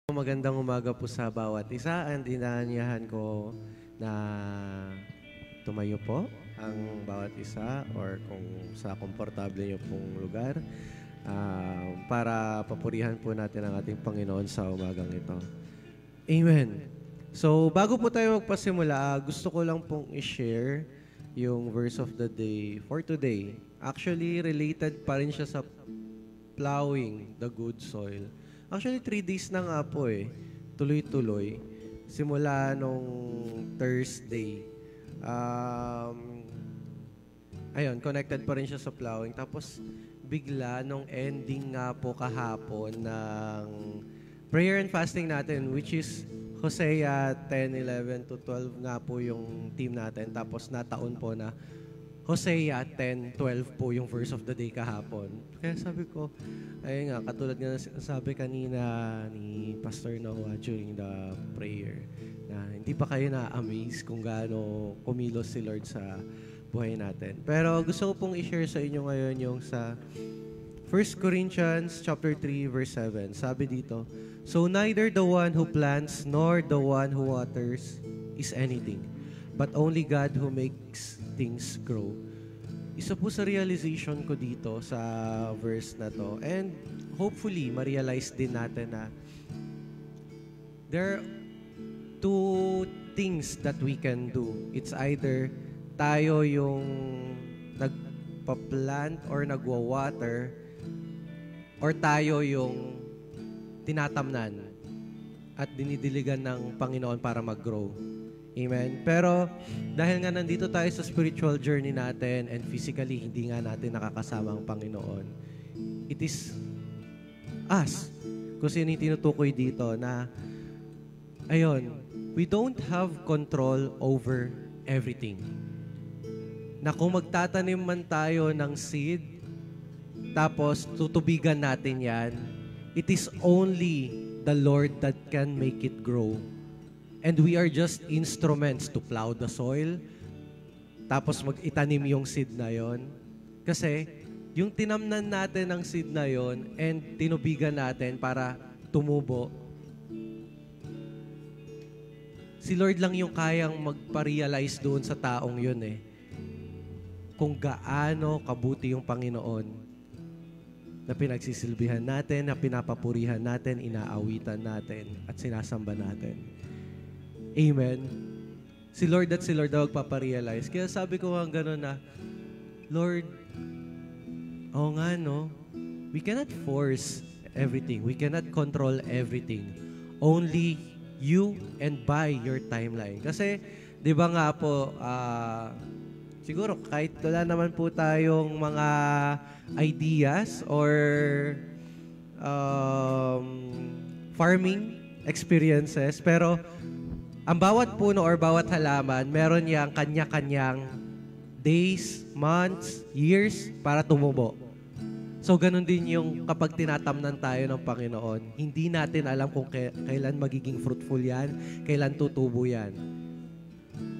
Magandang umaga po sa bawat isa and inaanyahan ko na tumayo po ang bawat isa or kung sa komportable niyo pong lugar para papurihan po natin ang ating Panginoon sa umagang ito. Amen. So, bago po tayo magpasimula, gusto ko lang pong i-share yung verse of the day for today. Actually, related pa rin siya sa plowing the good soil. Actually, 3 days na nga po tuloy-tuloy. Simula nung Thursday. Ayun, connected pa rin siya sa plowing. Tapos, bigla nung ending nga po kahapon ng prayer and fasting natin, which is Hosea 10:11 to 12 nga po yung team natin. Tapos, nataon po na Hosea 10:12 po yung verse of the day kahapon. Kaya sabi ko, ayun nga, katulad nga sabi kanina ni Pastor Noah during the prayer, na hindi pa kayo na-amaze kung gaano kumilos si Lord sa buhay natin. Pero gusto ko pong i-share sa inyo ngayon yung sa 1 Corinthians chapter 3 verse 7. Sabi dito, "So neither the one who plants nor the one who waters is anything, but only God who makes things grow." Isa po sa realization ko dito sa verse na to, and hopefully ma-realize din natin na there are 2 things that we can do. It's either tayo yung nagpa-plant or nagwa-water, or tayo yung tinatamnan at dinidiligan ng Panginoon para mag-grow. Amen. Pero dahil nga nandito tayo sa spiritual journey natin and physically hindi nga natin nakakasama ang Panginoon, it is us. Kung sino yung tinutukoy dito na, ayun, we don't have control over everything. Na kung magtatanim man tayo ng seed, tapos tutubigan natin yan, it is only the Lord that can make it grow. And we are just instruments to plow the soil, tapos mag-itanim yung seed na yon. Kasi yung tinamnan natin ng seed na yon and tinubigan natin para tumubo, si Lord lang yung kayang magpa-realize doon sa taong yun kung gaano kabuti yung Panginoon na pinagsisilbihan natin, na pinapapurihan natin, inaawitan natin, at sinasamba natin. Amen. Si Lord daw magpaparealize. Kaya sabi ko nga gano'n na, Lord, oo nga no, we cannot force everything. We cannot control everything. Only you and by your timeline. Kasi, di ba nga po, siguro kahit wala naman po tayong mga ideas or farming experiences, pero ang bawat puno or bawat halaman, meron niyang kanya-kanyang days, months, years para tumubo. So, ganun din yung kapag tinatamnan tayo ng Panginoon. Hindi natin alam kung kailan magiging fruitful yan, kailan tutubo yan.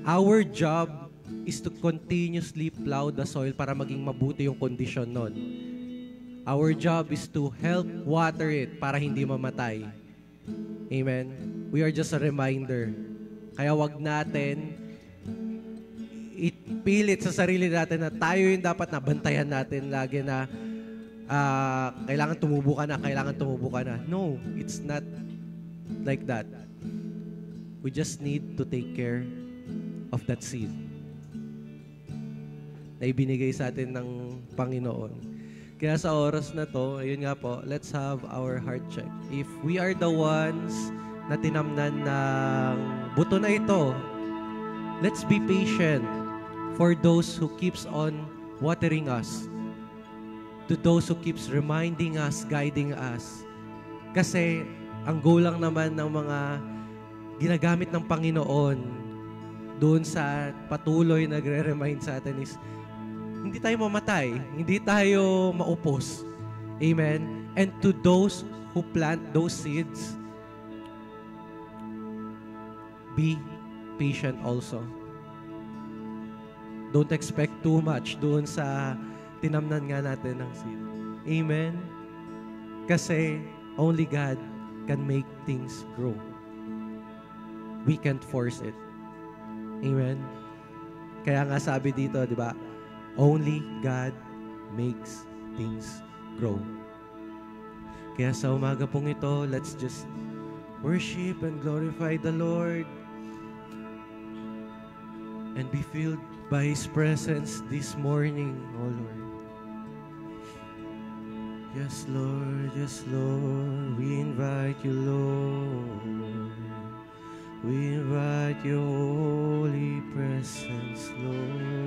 Our job is to continuously plow the soil para maging mabuti yung kondisyon nun. Our job is to help water it para hindi mamatay. Amen? We are just a reminder. Kaya wag natin ipilit sa sarili natin na tayo yung dapat nabantayan natin lagi na kailangan tumubo ka na. No, it's not like that. We just need to take care of that seed na ibinigay sa atin ng Panginoon. Kaya sa oras na to, ayun nga po, let's have our heart check. If we are the ones na tinamnan ng buto na ito, let's be patient for those who keeps on watering us, to those who keeps reminding us, guiding us. Kasi ang goal lang naman ng mga ginagamit ng Panginoon doon sa patuloy nagre-remind sa atin is hindi tayo mamatay, hindi tayo maupos. Amen? And to those who plant those seeds, be patient also. Don't expect too much doon sa tinamnan nga natin ng seed. Amen? Kasi only God can make things grow. We can't force it. Amen? Kaya nga sabi dito, di ba? Only God makes things grow. Kaya sa umaga pong ito, let's just worship and glorify the Lord and be filled by His presence this morning, oh Lord. Yes, Lord, we invite you, Lord. We invite your holy presence, Lord.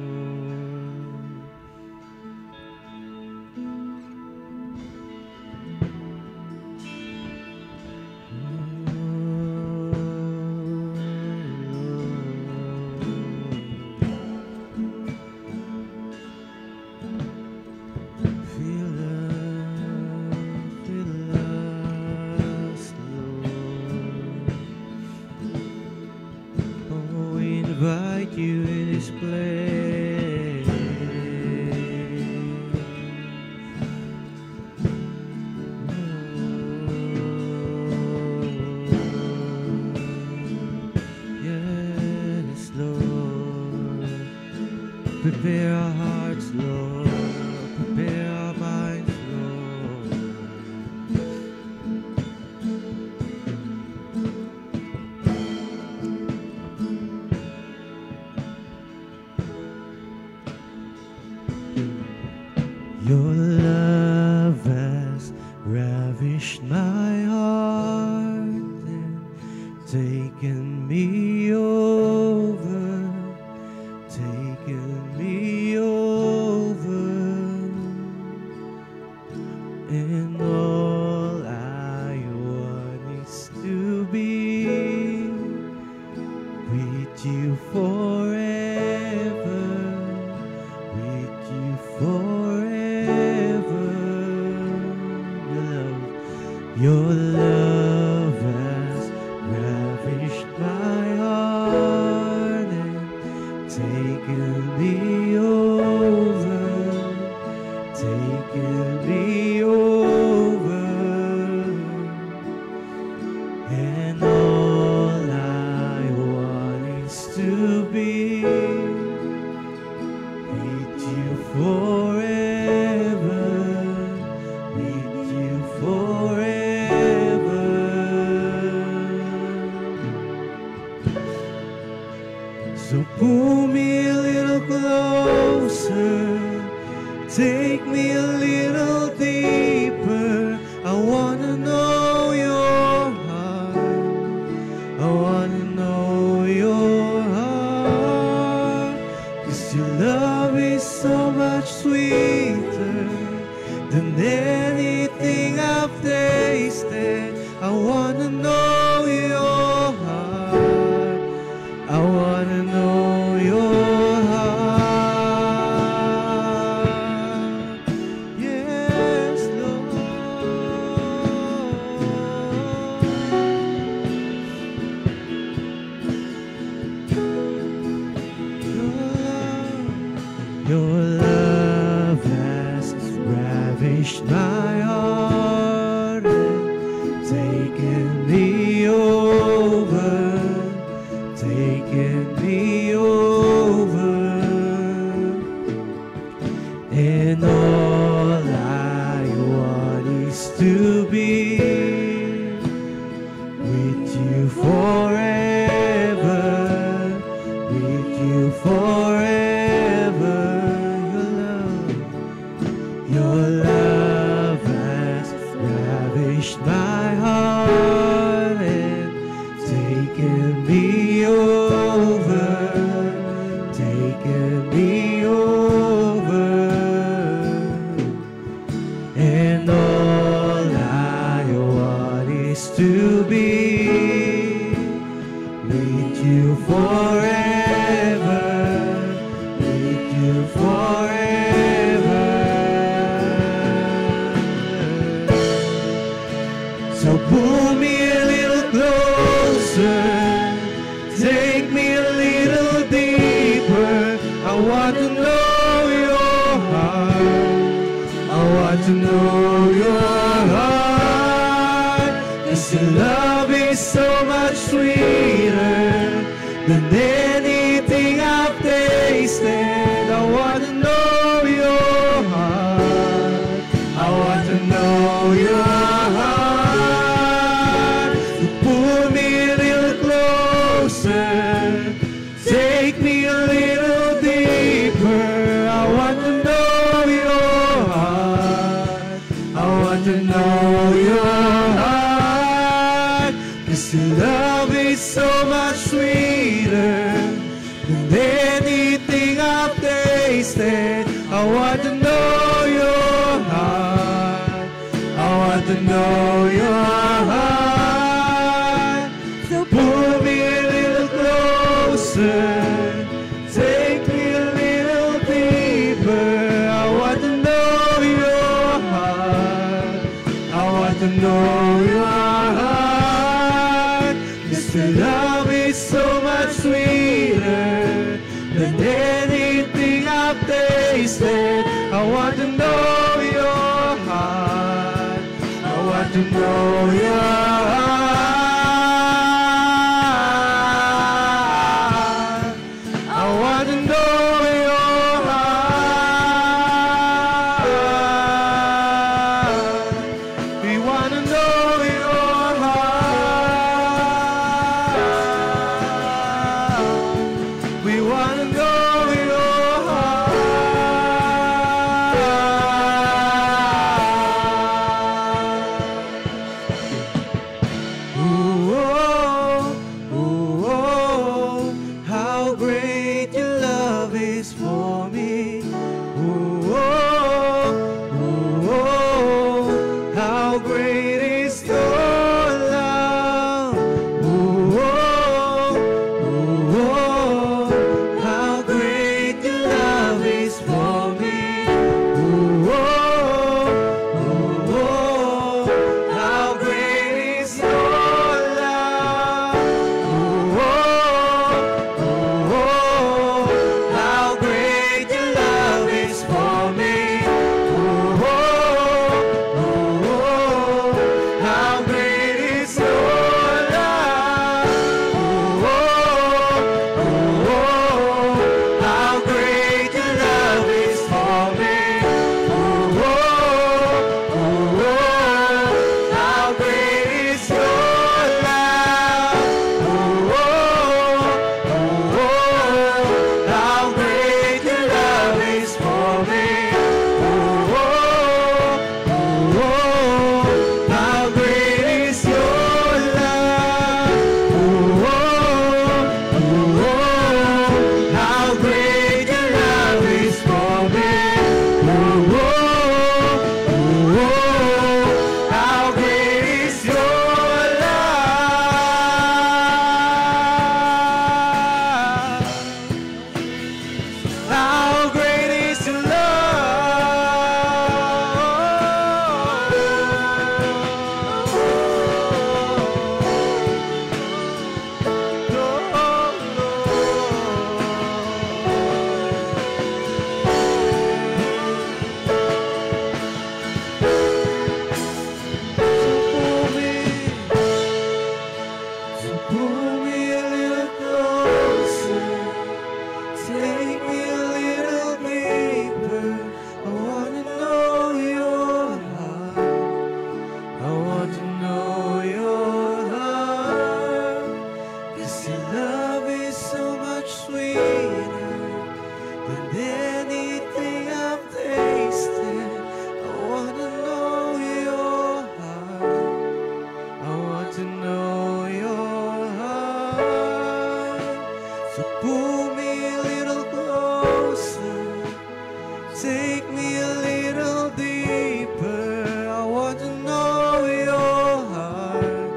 Prepare our hearts, Lord. Prepare our minds, Lord. Your love has ravished my heart and taken me over, taken me over, and all I want is to be with you forever, with you forever. Your love has ravished my heart and taken me over, taken me over, and all I want is to be with you forever, with you forever. So pull me a little closer, take me a little deeper. I wanna know your heart, I wanna know your heart, 'cause your love is so much sweeter than anything I've tasted. I wanna know your heart, I wanna know your heart. Yes, Lord. Your love has ravished my heart and taken me over, taken me over, and all I want is to be with you forever, with you forever. Your love has ravished my heart and taken me over, taken me over, and all I want is to be with you forever, with you forever. 'Cause your love is so much sweeter than anything I've tasted. I want to know your heart. I want to know your heart. So pull me a little closer. Take me a little deeper. I want to know your heart. I want to know your heart. 'Cause your love is so much sweeter than anything I've tasted. I want to know your heart. I want to know your heart. So pull me a little closer. Take me a little deeper. I want to know your heart. I want to know your heart. 'Cause your love is so much sweeter than anything I've tasted. I want to know your heart. I want to know your heart. I want to know your heart. We want to know your heart. We want to know your heart. Ooh, oh, ooh, oh, how great your love is for me. Ooh, oh, ooh, oh, how great is your love. Ooh, oh, ooh, oh, how great your love is for me. Ooh, oh, ooh, oh, how great is your love. Ooh, oh, ooh, oh, how great your love is for me. Ooh, oh, ooh, oh, how great is your love. Ooh, oh, ooh, oh, how great your love is for me. Ooh, oh, ooh, oh, how great is your love. Ooh, oh, ooh, oh, how great your love is for me. Ooh, oh, ooh, oh, how great is your love. Ooh, oh, ooh, oh, how great your love is for me. Ooh, oh, ooh, oh, how great is your love. How great is your love? So pull me a little closer. Take me a little deeper. I want to know your heart. I want to know your heart. 'Cause your love is so much sweeter than anything I've tasted. I want to know your heart. I want to know your heart. So pull me a little closer. Take me a little deeper. I want to know your heart.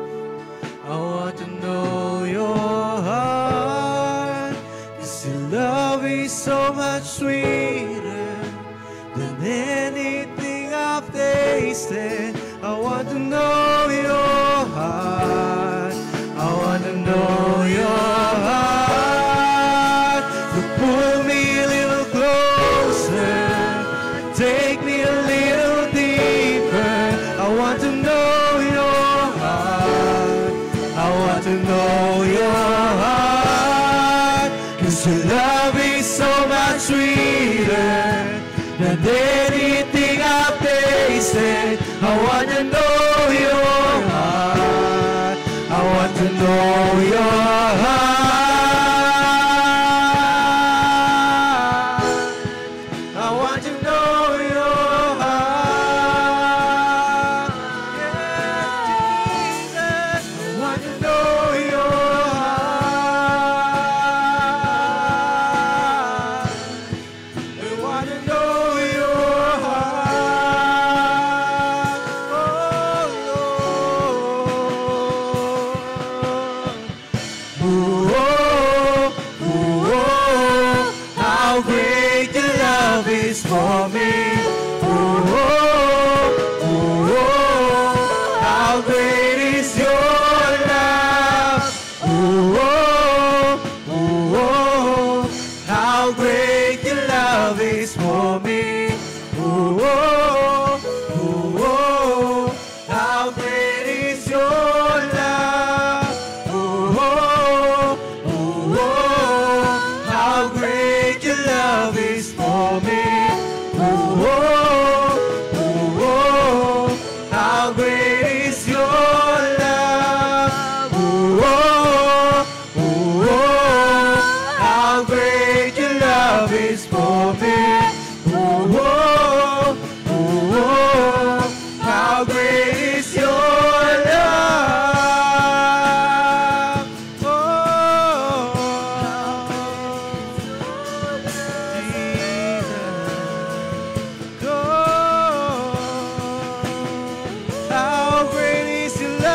I want to know your heart. 'Cause your love is so much sweeter than anything I've tasted. I want to know your heart. I want to know your heart. So pull me a little closer. Take me a little deeper. I want to know your heart. know your heart. I want to know your heart. Yes, Jesus. I want to know your heart. I want to know your heart. Oh, Lord. Ooh, oh, ooh, oh, how great your love is for me. Ooh, oh, ooh, oh, how great is your love. Ooh, oh, ooh, oh, how great your love is for me. Ooh, oh, ooh, oh, how great is your love. Ooh, oh, ooh, oh, how great your love is for me. Ooh, oh, ooh, oh, how great is your love. Ooh, oh, ooh, oh, how great your love is for me. Ooh, oh, ooh, oh, how great is your love. Oh, Jesus. Oh, how great is your love.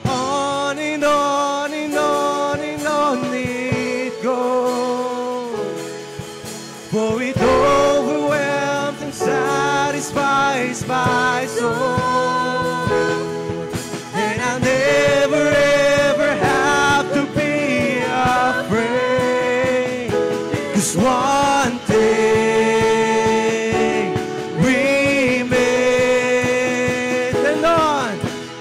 On and on and on and on it goes, for it overwhelms and satisfies my soul. And I'll never ever have to be afraid, 'cause one thing remains. And on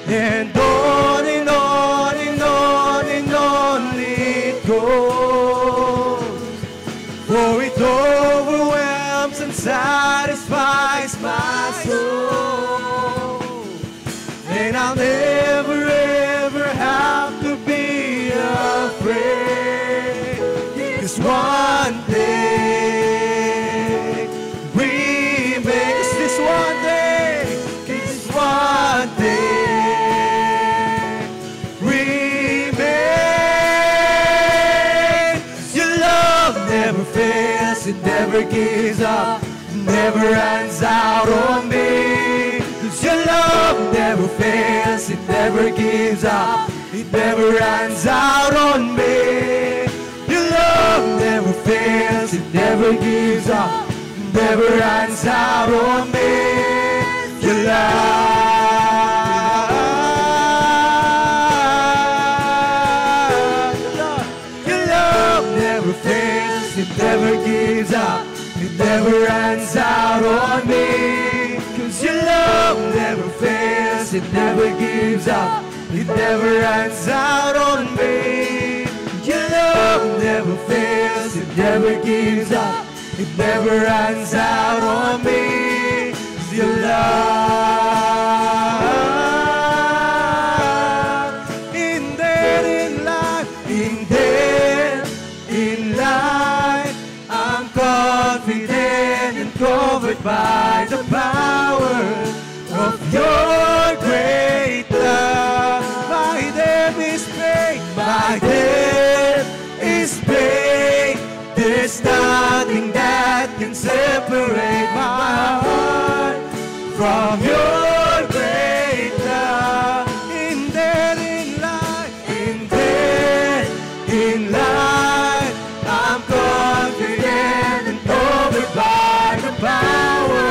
and on and on and on and on it goes, for it overwhelms and satisfies my soul. And I'll never ever have to be afraid, 'cause one thing remains. This one thing, this one thing remains. Your love never fails, it never gives up, never runs out on me. 'Cause your love never fails, it never gives up, it never runs out on me. Your love never fails, it never gives up, never runs out on me. Your love, your love never fails, it never gives up, it never runs out on me. 'Cause your love never fails, it never gives up, it never runs out on me. Your love never fails, it never gives up, it never runs out on me. Your love, in death, in life, in death, in life, I'm confident and covered by the power of your great love. My debt is paid, my debt is paid. There's nothing that can separate my heart from your great love. In death, in life, in death, in life, I'm confident and covered by the power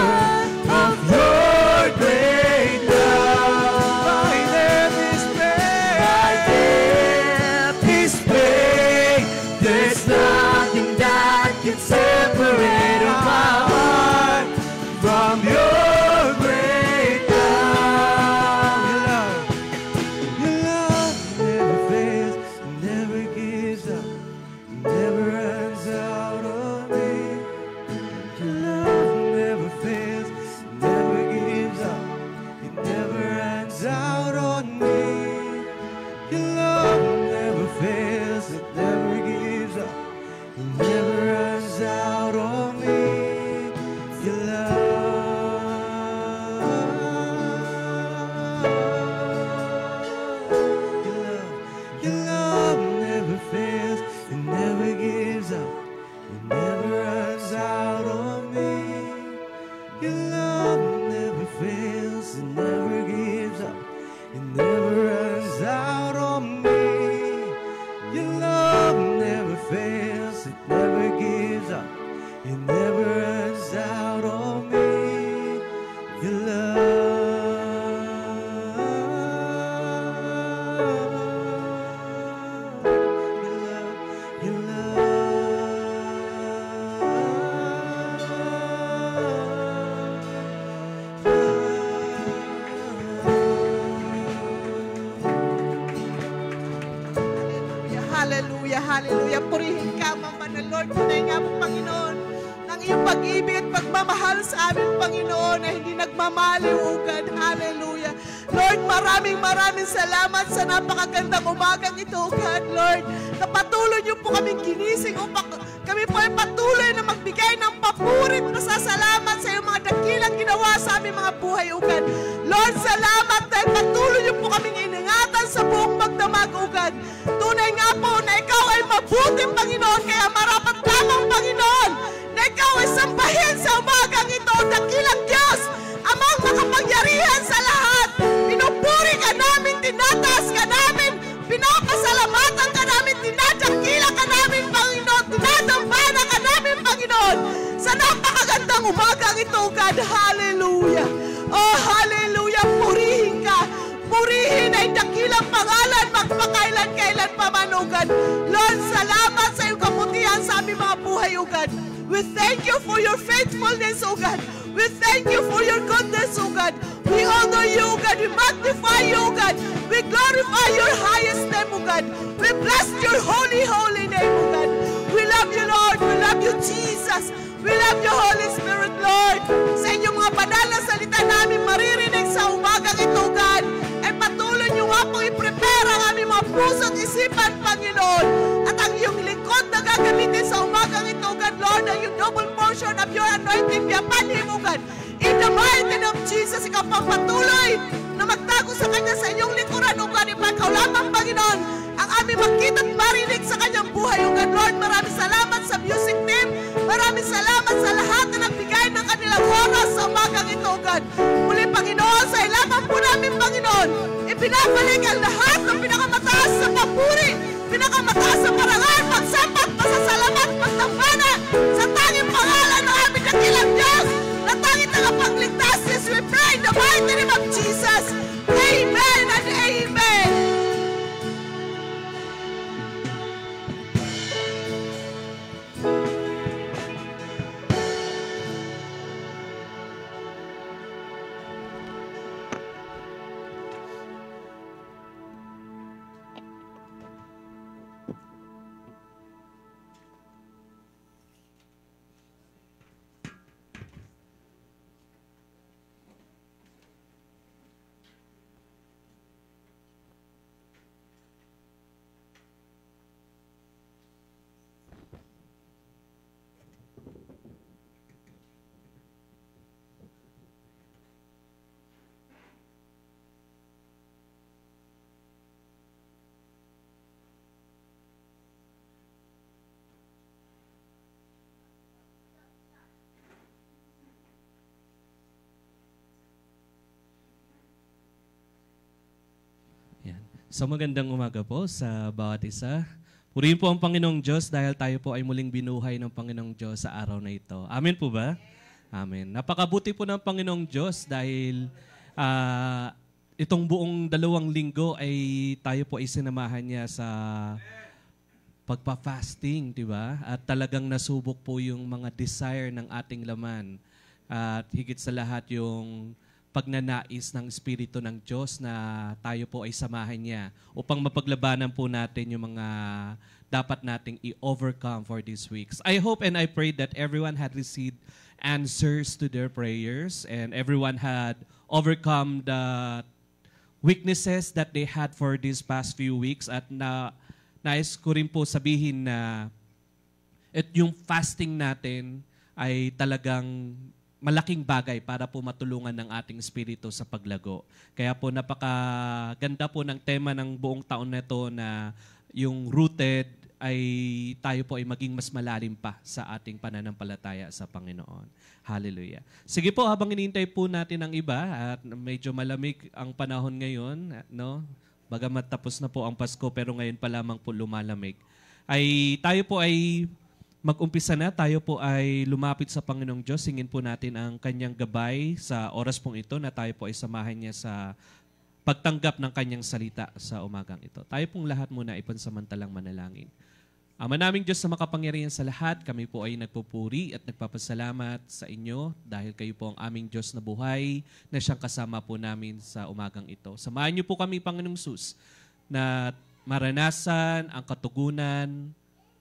of your great love. My debt is paid, my debt is paid. There's nothing that can separate my heart from your great Hallelujah, hallelujah. Purihin ka, Mama na Lord. Tunay nga po, Panginoon, ng iyong pag-ibig at pagmamahal sa amin, Panginoon, na hindi nagmamaliw, O God. Hallelujah. Lord, maraming salamat sa napakagandang umagang ito, O God, Lord. Na patuloy niyo po kaming ginising upang kami po ay patuloy na magbigay ng papurit na pasasalamat sa iyong mga dakilang ginawa sa aming mga buhay, O God. Lord, salamat dahil patuloy niyo po kaming iningatan sa buong magdamag, O God. Tunay nga po na ikaw ay mabuting Panginoon, kaya marapat lamang, Panginoon, na ikaw ay sambahin sa umagang ito, dakilang Diyos, amang makapangyarihan sa lahat. Pinupuri ka namin, tinataas ka namin, pinapasalamatan ka namin, tinadakila ka namin, Panginoon, tinadambana ka namin, Panginoon, sa napakagandang umagang ito, God. Hallelujah. Oh, hallelujah. Purihin ka. Purihin ay dakilang pangalan, magpakailan-kailan pa man, O God. Lord, salamat sa iyong kabutihan sa aming mga buhay, O God. We thank you for your faithfulness, O God. We thank you for your goodness, O God. We honor you, O God. We magnify you, O God. We glorify your highest name, O God. We bless your holy, holy name, O God. We love you, Lord. We love you, Jesus. We love you, Holy Spirit, Lord. Sa inyong mga banal na salita namin maririnig sa umagang ito, God. Ay patuloy niyo nga po i-prepare ang aming mga puso at isipan, Panginoon. At ang iyong lingkod na gagamitin sa umagang ito, God, Lord, ang yung double portion of your anointing be upon him, O God. In the mighty name of Jesus, ikaw pang patuloy na magtago sa kanya sa inyong likuran, O God. Ipakaw lamang, Panginoon, ang aming makita at marinig sa kanyang buhay, O God. Lord, maraming salamat sa music team. Maraming salamat sa lahat na nagbigay ng kanilang oras sa umagang ito, O God. Muli, Panginoon, sa ilaman po namin, Panginoon, ibinabalik ang lahat ng pinakamataas sa papuri, pinakamataas sa parangal, pagsampat, pasasalamat, pagtambana sa tanging pangalan ng aming dakilang Diyos na tanging tagapagligtas. Yes, we pray in the mighty name of Jesus. Amen and amen. So magandang umaga po sa bawat isa. Purihin po ang Panginoong Diyos dahil tayo po ay muling binuhay ng Panginoong Diyos sa araw na ito. Amen po ba? Amen. Napakabuti po ng Panginoong Diyos dahil itong buong 2 linggo ay tayo po ay sinamahan niya sa pagpa-fasting, di ba? At talagang nasubok po yung mga desire ng ating laman. At higit sa lahat yung pagnanais ng Espiritu ng Diyos na tayo po ay samahan niya upang mapaglabanan po natin yung mga dapat nating i-overcome for these weeks. I hope and I pray that everyone had received answers to their prayers and everyone had overcome the weaknesses that they had for these past few weeks. At nais ko rin po sabihin na yung fasting natin ay talagang malaking bagay para po matulungan ng ating espiritu sa paglago. Kaya po napakaganda po ng tema ng buong taon na ito na yung rooted ay tayo po ay maging mas malalim pa sa ating pananampalataya sa Panginoon. Hallelujah. Sige po, habang inintay po natin ang iba at medyo malamig ang panahon ngayon, no? Bagamat tapos na po ang Pasko pero ngayon pa lamang po lumalamig, ay tayo po ay mag-umpisa na, tayo po ay lumapit sa Panginoong Diyos. Singin po natin ang kanyang gabay sa oras pong ito na tayo po ay samahan niya sa pagtanggap ng kanyang salita sa umagang ito. Tayo pong lahat muna ipansamantalang manalangin. Ama naming Diyos sa makapangyarihan sa lahat, kami po ay nagpupuri at nagpapasalamat sa inyo dahil kayo po ang aming Diyos na buhay na siyang kasama po namin sa umagang ito. Samahan niyo po kami, Panginoong Sus, na maranasan ang katugunan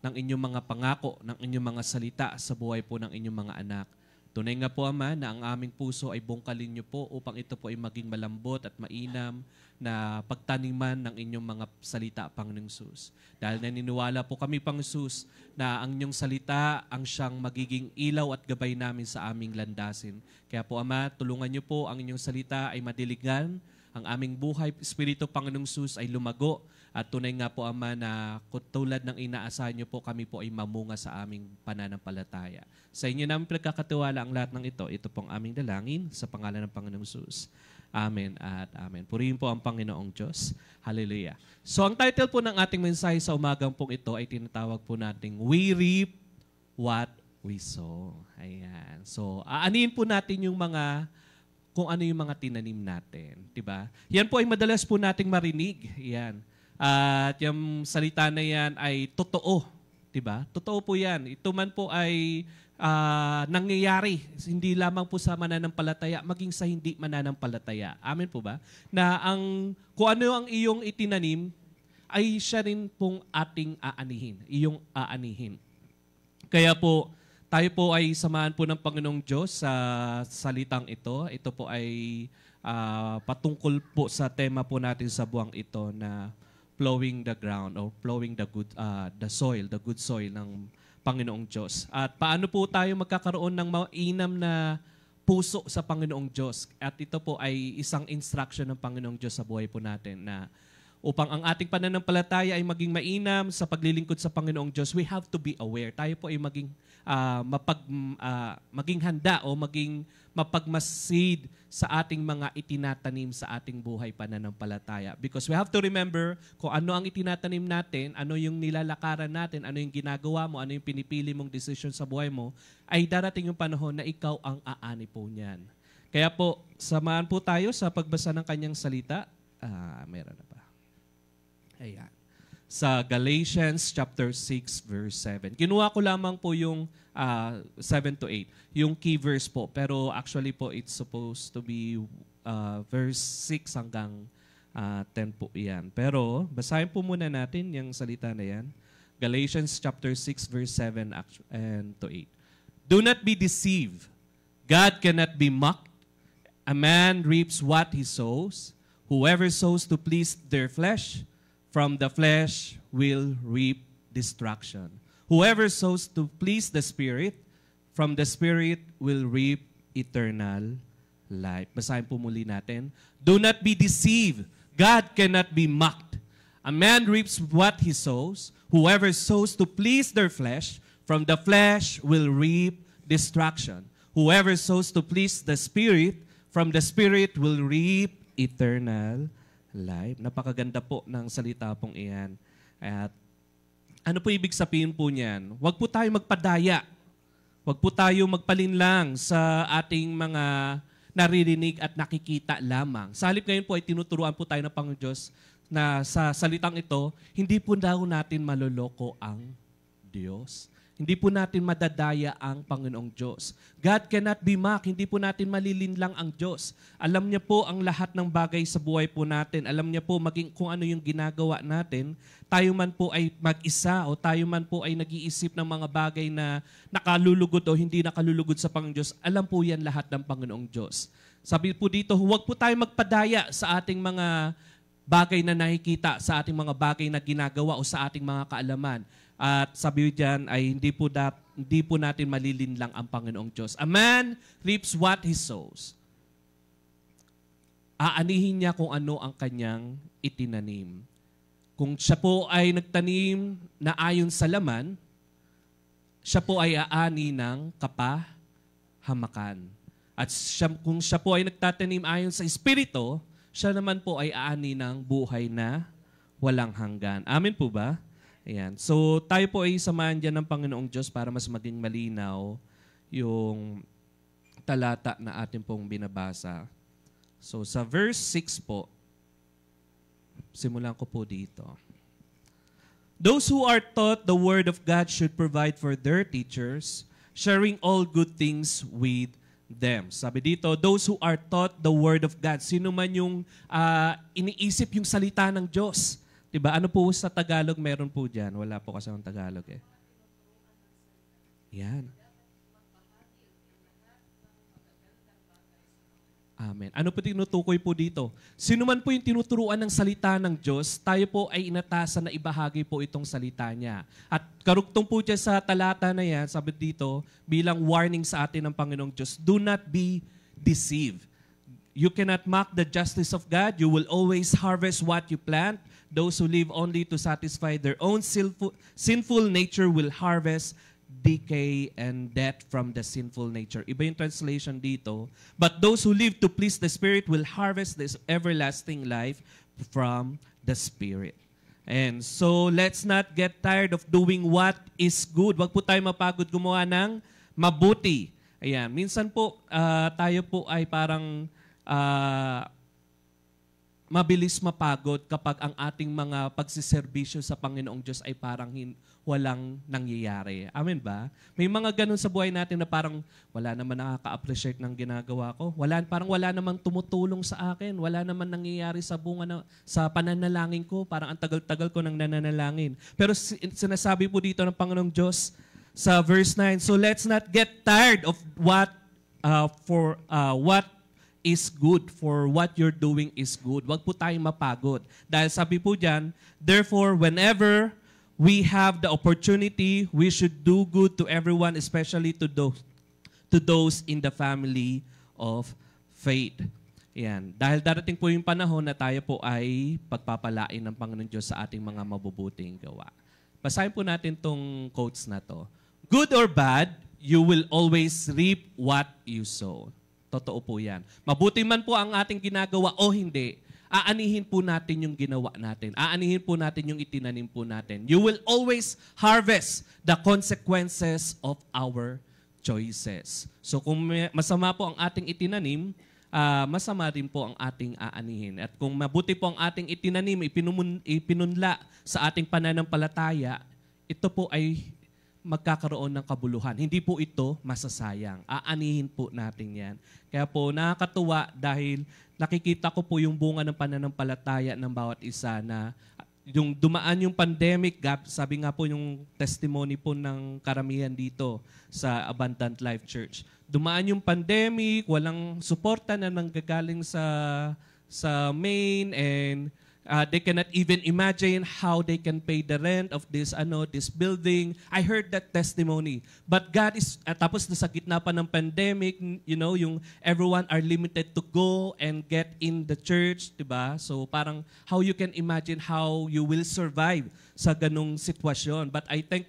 ng inyong mga pangako, ng inyong mga salita sa buhay po ng inyong mga anak. Tunay nga po, Ama, na ang aming puso ay bungkalin niyo po upang ito po ay maging malambot at mainam na pagtaniman ng inyong mga salita, Panginoong Hesus. Dahil naniniwala po kami, Panginoong Hesus, na ang inyong salita ang siyang magiging ilaw at gabay namin sa aming landasin. Kaya po, Ama, tulungan niyo po ang inyong salita ay madiligan, ang aming buhay, Espiritu, Panginoong Hesus, ay lumago. At tunay nga po, Ama, na tulad ng inaasahan niyo po, kami po ay mamunga sa aming pananampalataya. Sa inyo namin pinagkakatiwala ang lahat ng ito. Ito pong aming dalangin sa pangalan ng Panginoong Hesus. Amen at amen. Purihin po ang Panginoong Diyos. Hallelujah. So ang title po ng ating mensahe sa umagang pong ito ay tinatawag po nating We Reap What We Sow. Ayan. So aanin po natin yung kung ano yung mga tinanim natin. Diba? Yan po ay madalas po nating marinig. Yan. At yung salita na yan ay totoo. Diba? Totoo po yan. Ito man po ay nangyayari. Hindi lamang po sa mananampalataya, maging sa hindi mananampalataya. Amen po ba? Na kung ano ang iyong itinanim, ay siya rin pong ating aanihin. Iyong aanihin. Kaya po, tayo po ay samahan po ng Panginoong Diyos sa salitang ito. Ito po ay patungkol po sa tema po natin sa buwang ito na plowing the ground or plowing the good soil ng Panginoong Diyos. At paano po tayo magkakaroon ng mainam na puso sa Panginoong Diyos? At ito po ay isang instruction ng Panginoong Diyos sa buhay po natin na upang ang ating pananampalataya ay maging mainam sa paglilingkod sa Panginoong Diyos, we have to be aware. Tayo po ay maging handa o maging mapagmasid sa ating mga itinatanim sa ating buhay pananampalataya. Because we have to remember kung ano ang itinatanim natin, ano yung nilalakaran natin, ano yung ginagawa mo, ano yung pinipili mong decision sa buhay mo, ay darating yung panahon na ikaw ang aani po niyan. Kaya po, samahan po tayo sa pagbasa ng kanyang salita. Meron na ba? Ayan. Sa Galatians chapter 6 verse 7. Kinuha ko lamang po yung 7 to 8, yung key verse po. Pero actually po, it's supposed to be verse 6 hanggang 10 po yan. Pero basahin po muna natin yung salita na yan. Galatians chapter 6 verse 7 and to 8. Do not be deceived. God cannot be mocked. A man reaps what he sows. Whoever sows to please their flesh, from the flesh will reap destruction. Whoever sows to please the Spirit, from the Spirit will reap eternal life. Basahin po muli natin. Do not be deceived. God cannot be mocked. A man reaps what he sows. Whoever sows to please their flesh, from the flesh will reap destruction. Whoever sows to please the Spirit, from the Spirit will reap eternal life. Napakaganda po ng salita pong iyan. At ano po ibig sabihin po niyan? Huwag po tayo magpadaya. Huwag po tayo magpalinlang sa ating mga naririnig at nakikita lamang. Sa halip ngayon po ay tinuturuan po tayo ng Panginoon Diyos na sa salitang ito, hindi po daw natin maloloko ang Diyos. Hindi po natin madadaya ang Panginoong Diyos. God cannot be mocked. Hindi po natin malilinlang ang Diyos. Alam niya po ang lahat ng bagay sa buhay po natin. Alam niya po kung ano yung ginagawa natin. Tayo man po ay mag-isa o tayo man po ay nag-iisip ng mga bagay na nakalulugod o hindi nakalulugod sa Panginoong Diyos. Alam po yan lahat ng Panginoong Diyos. Sabi po dito, huwag po tayo magpadaya sa ating mga bagay na nakikita, sa ating mga bagay na ginagawa o sa ating mga kaalaman. At sabi diyan ay hindi po natin malilinlang ang Panginoong Diyos. A man reaps what he sows. Aanihin niya kung ano ang kanyang itinanim. Kung siya po ay nagtanim na ayon sa laman, siya po ay aani ng kapahamakan. At kung siya po ay nagtatanim ayon sa Espiritu, siya naman po ay aani ng buhay na walang hanggan. Amen po ba? Ayan. So, tayo po ay samahan dyan ng Panginoong Diyos para mas maging malinaw yung talata na atin pong binabasa. So, sa verse 6 po, simulan ko po dito. Those who are taught the Word of God should provide for their teachers, sharing all good things with them. Sabi dito, those who are taught the Word of God. Sino man yung iniisip yung salita ng Diyos. Diba? Ano po sa Tagalog meron po dyan? Wala po kasi ang Tagalog eh. Yan. Amen. Ano po tinutukoy po dito? Sino man po yung tinuturuan ng salita ng Diyos, tayo po ay inatasan na ibahagi po itong salita niya. At karugtong po dyan sa talata na yan, sabi dito, bilang warning sa atin ng Panginoong Diyos, do not be deceived. You cannot mock the justice of God. You will always harvest what you plant. Those who live only to satisfy their own sinful nature will harvest decay and death from the sinful nature. Iba yung translation dito. But those who live to please the Spirit will harvest this everlasting life from the Spirit. And so, let's not get tired of doing what is good. Wag po tayo mapagod gumawa ng mabuti. Ayan. Minsan po, tayo po ay parang mabilis mapagod kapag ang ating mga pagsiservisyo sa Panginoong Diyos ay parang walang nangyayari. Amen ba? May mga ganun sa buhay natin na parang wala naman nakaka-appreciate ng ginagawa ko. Parang wala namang tumutulong sa akin. Wala naman nangyayari sa sa pananalangin ko. Parang ang tagal-tagal ko nang nananalangin. Pero sinasabi po dito ng Panginoong Diyos sa verse 9, so let's not get tired of what is good, for what you're doing is good. Huwag po tayong mapagod. Dahil sabi po dyan, therefore, whenever we have the opportunity, we should do good to everyone, especially to those in the family of faith. Yan. Dahil darating po yung panahon na tayo po ay pagpapalain ng Panginoon Diyos sa ating mga mabubuting gawa. Basahin po natin tong quotes na to. Good or bad, you will always reap what you sow. Totoo po yan. Mabuti man po ang ating ginagawa o hindi, aanihin po natin yung ginawa natin. Aanihin po natin yung itinanim po natin. You will always harvest the consequences of our choices. So kung masama po ang ating itinanim, masama rin po ang ating aanihin. At kung mabuti po ang ating itinanim, ipinunla sa ating pananampalataya, ito po ay magkakaroon ng kabuluhan. Hindi po ito masasayang. Aanihin po natin yan. Kaya po nakakatuwa dahil nakikita ko po yung bunga ng pananampalataya ng bawat isa na yung dumaan yung pandemic, sabi nga po yung testimony po ng karamihan dito sa Abundant Life Church. Dumaan yung pandemic, walang suporta na nanggagaling sa main, and they cannot even imagine how they can pay the rent of this building. I heard that testimony. But God is, tapos sa gitna pa ng pandemic, yung everyone are limited to go and get in the church, diba? So parang how you can imagine how you will survive sa ganung sitwasyon. But I thank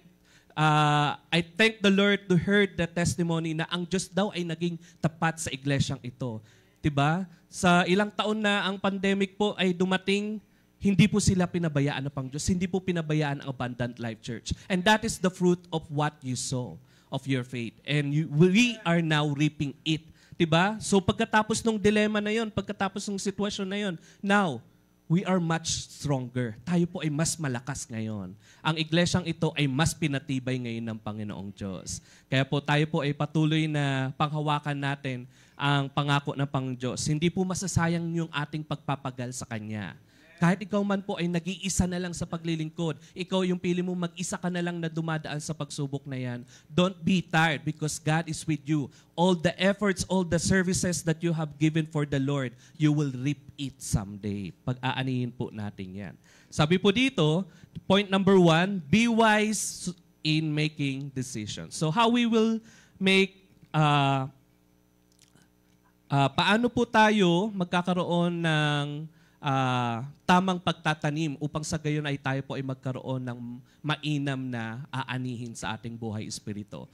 the Lord to heard the testimony na ang Diyos daw ay naging tapat sa iglesyang ito. Diba? Sa ilang taon na ang pandemic po ay dumating, hindi po sila pinabayaan ng Panginoon. Hindi po pinabayaan ang Abundant Life Church. And that is the fruit of what you sow, of your faith. And we are now reaping it. Diba? So pagkatapos ng dilema na yon, pagkatapos ng sitwasyon na yon, now, we are much stronger. Tayo po ay mas malakas ngayon. Ang iglesyang ito ay mas pinatibay ngayon ng Panginoong Diyos. Kaya po tayo po ay patuloy na panghawakan natin ang pangako ng Panginoong Diyos. Hindi po masasayang yung ating pagpapagal sa Kanya. Kahit ikaw man po ay nag-iisa na lang sa paglilingkod, ikaw yung pili mo mag-isa ka na lang na dumadaan sa pagsubok na yan, don't be tired because God is with you. All the efforts, all the services that you have given for the Lord, you will reap it someday. Pag-aanihin po natin yan. Sabi po dito, point number 1, be wise in making decisions. So how we will make paano po tayo magkakaroon ng tamang pagtatanim upang sa gayon ay tayo po ay magkaroon ng mainam na aanihin sa ating buhay espiritu.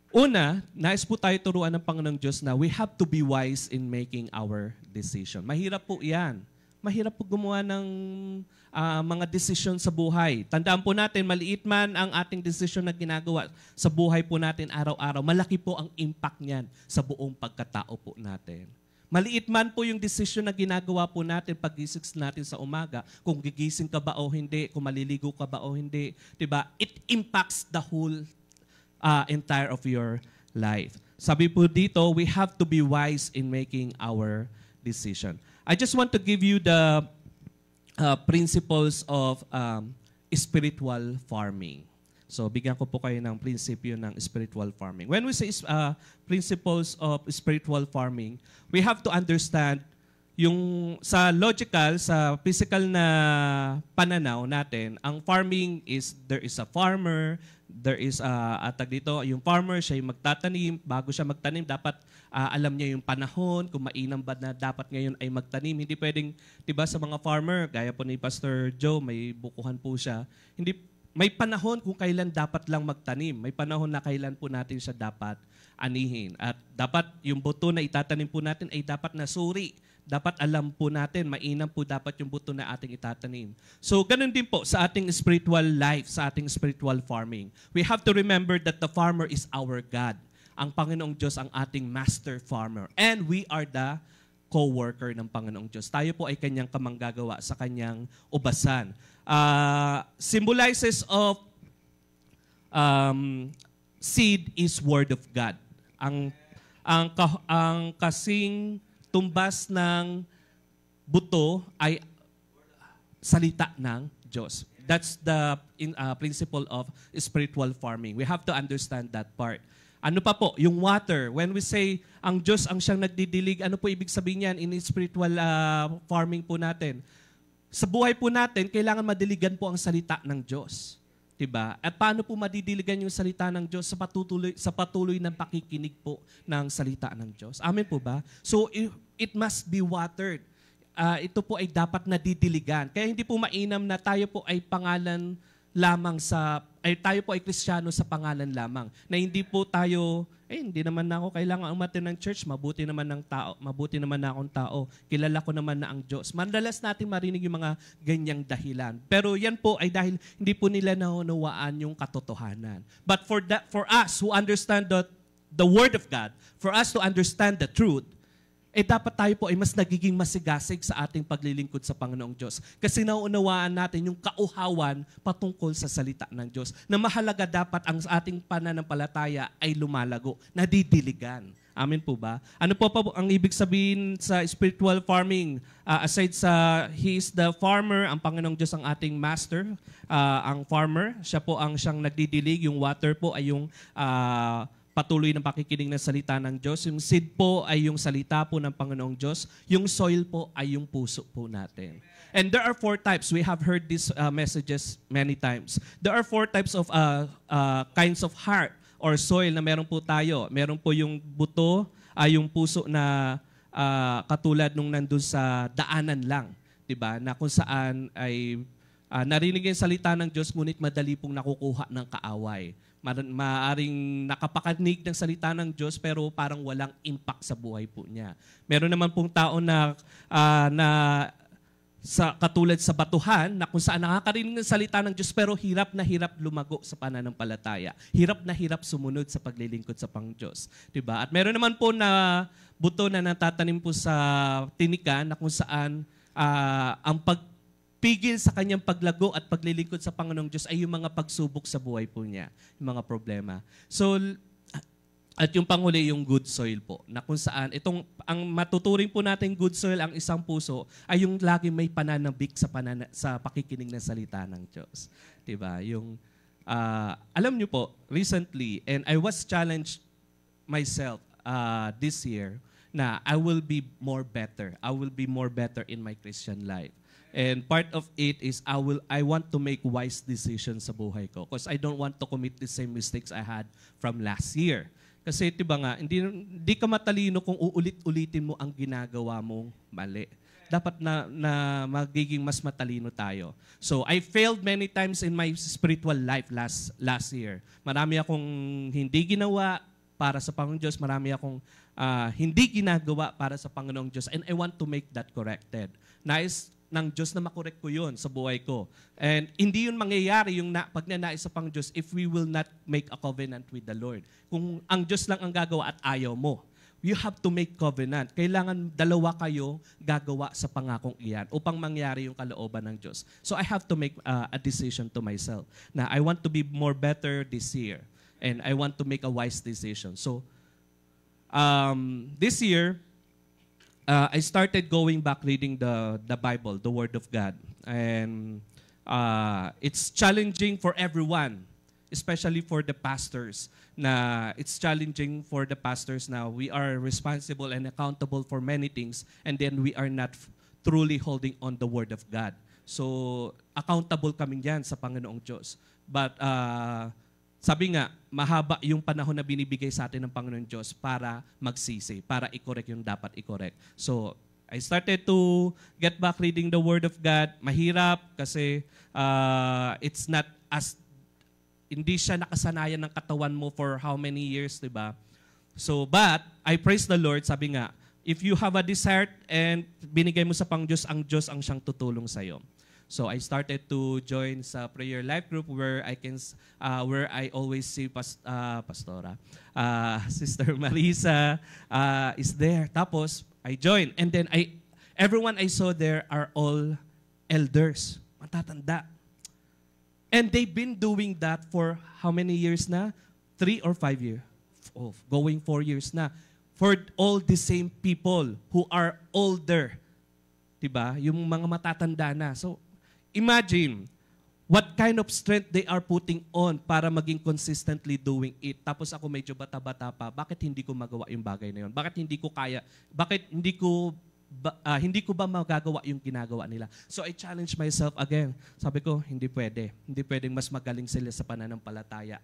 Una, nais po tayo turuan ng Panginoong Diyos na we have to be wise in making our decision. Mahirap po yan. Mahirap po gumawa ng mga desisyon sa buhay. Tandaan po natin, maliit man ang ating desisyon na ginagawa sa buhay po natin araw-araw, malaki po ang impact niyan sa buong pagkatao po natin. Maliit man po yung desisyon na ginagawa po natin pag-gising natin sa umaga, kung gigising ka ba o hindi, kung maliligo ka ba o hindi, diba? It impacts the whole entire of your life. Sabi po dito, we have to be wise in making our decision. I just want to give you the principles of spiritual farming. So, bigyan ko po kayo ng prinsipyo ng spiritual farming. When we say principles of spiritual farming, we have to understand yung sa logical, sa physical na pananaw natin, ang farming is, there is a farmer, there is atag dito, yung farmer, siya yung magtatanim, bago siya magtanim, dapat alam niya yung panahon, kung mainam ba na dapat ngayon ay magtanim. Hindi pwedeng, diba sa mga farmer, gaya po ni Pastor Joe, may bukuhan po siya, hindi, may panahon kung kailan dapat lang magtanim. May panahon na kailan po natin siya dapat anihin. At dapat yung buto na itatanim po natin ay dapat nasuri. Dapat alam po natin, mainam po dapat yung buto na ating itatanim. So, ganun din po sa ating spiritual life, sa ating spiritual farming. We have to remember that the farmer is our God. Ang Panginoong Diyos ang ating master farmer. And we are the co-worker ng Panginoong Diyos. Tayo po ay kanyang kamanggagawa sa kanyang ubasan. Symbolizes of seed is word of God. Ang kasing tumbas ng buto ay salita ng Diyos. That's the principle of spiritual farming. We have to understand that part. Ano pa po? Yung water. When we say ang Diyos ang siyang nagdidilig, ano po ibig sabihin yan in spiritual farming po natin? Sa buhay po natin, kailangan madiligan po ang salita ng Diyos. Diba? At paano po madidiligan yung salita ng Diyos? Sa patuloy ng pakikinig po ng salita ng Diyos. Amen po ba? So, it must be watered. Ito po ay dapat nadidiligan. Kaya hindi po mainam na tayo po ay pangalan lamang tayo po ay Kristiyano sa pangalan lamang. Na hindi po tayo, hindi naman na ako kailangan umattend ng church, mabuti naman na akong tao, kilala ko naman na ang Diyos. Madalas natin marinig yung mga ganyang dahilan. Pero yan po ay dahil hindi po nila naunawaan yung katotohanan. But for us who understand the Word of God, for us to understand the truth, dapat tayo po ay mas nagiging masigasig sa ating paglilingkod sa Panginoong Diyos. Kasi nauunawaan natin yung kauhawan patungkol sa salita ng Diyos. Na mahalaga dapat ang ating pananampalataya ay lumalago, nadidiligan. Amen po ba? Ano po ang ibig sabihin sa spiritual farming? Aside sa He is the farmer, ang Panginoong Diyos ang ating master, ang farmer, siya po ang siyang nagdidilig, yung water po ay yung patuloy ng pakikinig ng salita ng Diyos. Yung seed po ay yung salita po ng Panginoong Diyos. Yung soil po ay yung puso po natin. And there are 4 types. We have heard these messages many times. There are 4 types of kinds of heart or soil na meron po tayo. Meron po yung buto, yung puso na katulad nung nandun sa daanan lang. Diba? Na kung saan ay narinig yung salita ng Diyos, ngunit madali pong nakukuha ng kaaway. Maaring nakapakanig ng salita ng Diyos pero parang walang impact sa buhay po niya. Meron naman pong tao na katulad sa batuhan na kung saan nakakarinig ng salita ng Diyos pero hirap na hirap lumago sa pananampalataya. Hirap na hirap sumunod sa paglilingkod sa Pangdiyos. Diba? At meron naman po na buto na natatanim po sa tinika na kung saan ang pigil sa kanyang paglago at paglilingkod sa Panginoong Diyos ay yung mga pagsubok sa buhay po niya, yung mga problema. So, at yung panghuli, yung good soil po, na kung saan, ang matuturing po natin good soil, ang isang puso, ay yung lagi may pananabik sa pakikinig ng salita ng Diyos. Diba? Alam niyo po, recently, and I was challenged myself this year, na I will be more better. I will be more better in my Christian life. And part of it is I want to make wise decisions sa buhay ko because I don't want to commit the same mistakes I had from last year. Kasi diba nga, hindi ka matalino kung uulit-ulitin mo ang ginagawa mong mali. Dapat na magiging mas matalino tayo. So I failed many times in my spiritual life last year. Marami akong hindi ginawa para sa Panginoong Diyos. Marami akong hindi ginagawa para sa Panginoong Diyos. And I want to make that corrected. Nais ng Diyos na makorek ko yun sa buhay ko. And hindi yun mangyayari yung pagnanais sa Panginoong Diyos if we will not make a covenant with the Lord. Kung ang Diyos lang ang gagawa at ayaw mo, you have to make covenant. Kailangan dalawa kayo gagawa sa pangakong iyan upang mangyari yung kalooban ng Diyos. So I have to make a decision to myself na I want to be more better this year and I want to make a wise decision. So this year, I started going back reading the Bible, the Word of God. And it's challenging for everyone, especially for the pastors. Na it's challenging for the pastors now. We are responsible and accountable for many things, and then we are not truly holding on the Word of God. So, accountable kami yan sa Panginoong Diyos. But sabi nga, mahaba yung panahon na binibigay sa atin ng Panginoong Diyos para magsisi, para i-correct yung dapat i-correct. So, I started to get back reading the Word of God. Mahirap kasi it's not as, hindi siya nakasanayan ng katawan mo for how many years, di ba? So, but, I praise the Lord, sabi nga, if you have a desire and binigay mo sa Panginoon, ang Diyos ang siyang tutulong sa'yo. So I started to join sa prayer life group where I always see Pastora, Sister Marisa is there. Tapos I joined, and then everyone I saw there are all elders, matatanda. And they've been doing that for how many years na? 3 or 5 years. Oh, going 4 years na. For all the same people who are older. Diba? Yung mga matatanda na. So, imagine what kind of strength they are putting on para maging consistently doing it. Tapos ako medyo bata-bata pa, bakit hindi ko magawa yung bagay na yun? Bakit hindi ko kaya? Bakit hindi ko ba magagawa yung ginagawa nila? So I challenge myself again. Sabi ko, hindi pwede. Hindi pwedeng mas magaling sila sa pananampalataya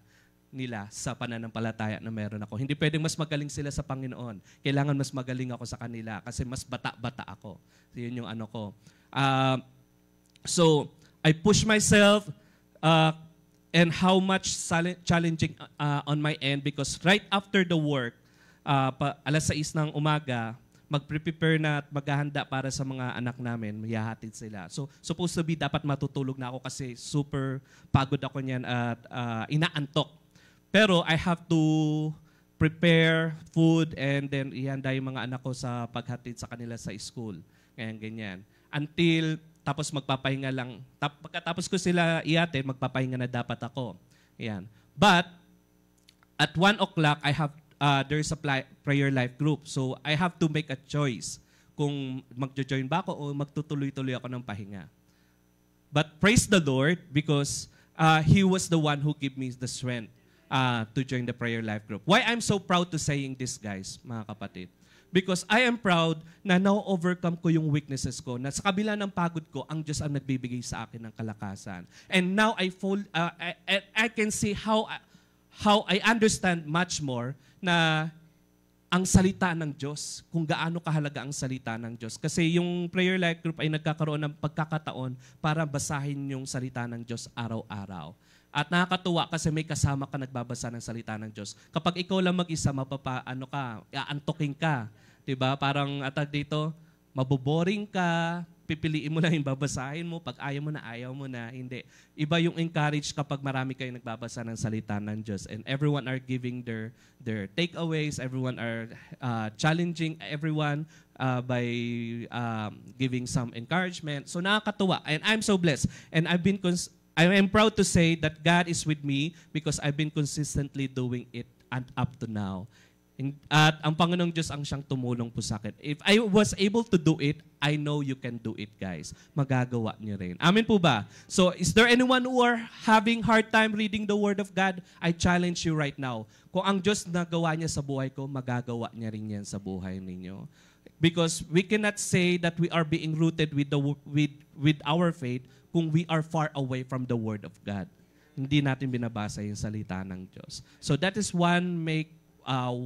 nila sa pananampalataya na meron ako. Hindi pwedeng mas magaling sila sa Panginoon. Kailangan mas magaling ako sa kanila kasi mas bata-bata ako. So, yun yung ano ko. So, I push myself and how much challenging on my end because right after the work, alas 6 ng umaga, magprepare na at maghahanda para sa mga anak namin, mayahatid sila. So, supposed to be dapat matutulog na ako kasi super pagod ako niyan at inaantok. Pero I have to prepare food and then ihanda yung mga anak ko sa paghatid sa kanila sa school. Ganyan. Until tapos magpapahinga lang. Pagkatapos ko sila ihatid, magpapahinga na dapat ako. Yan. But at 1 o'clock, I have there's a prayer life group. So I have to make a choice kung magjo-join ba ako o magtutuloy-tuloy ako ng pahinga. But praise the Lord because He was the one who gave me the strength to join the prayer life group. Why I'm so proud to saying this, guys, mga kapatid? Because I am proud na na-overcome ko yung weaknesses ko, na sa kabila ng pagod ko, ang Diyos ang nagbibigay sa akin ng kalakasan. And now I can see how I understand much more na ang salita ng Diyos, kung gaano kahalaga ang salita ng Diyos. Kasi yung prayer life group ay nagkakaroon ng pagkakataon para basahin yung salita ng Diyos araw-araw. At nakakatuwa kasi may kasama ka nagbabasa ng salita ng Diyos. Kapag ikaw lang mag-isa, aantokin ka. Diba? Parang atag dito, maboboring ka, pipiliin mo lang yung babasahin mo, pag ayaw mo na, hindi. Iba yung encourage kapag marami kayong nagbabasa ng salita ng Diyos. And everyone are giving their takeaways, everyone are challenging everyone by giving some encouragement. So nakakatuwa. And I'm so blessed. And I am proud to say that God is with me because I've been consistently doing it and up to now. At ang Panginoong Diyos ang siyang tumulong po sa akin. If I was able to do it, I know you can do it, guys. Magagawa niyo rin. Amen po ba? So, is there anyone who are having hard time reading the Word of God? I challenge you right now. Kung ang Diyos nagawa niya sa buhay ko, magagawa niya rin yan sa buhay ninyo. Because we cannot say that we are being rooted with our faith kung we are far away from the Word of God. Hindi natin binabasa yung salita ng Diyos. So that is one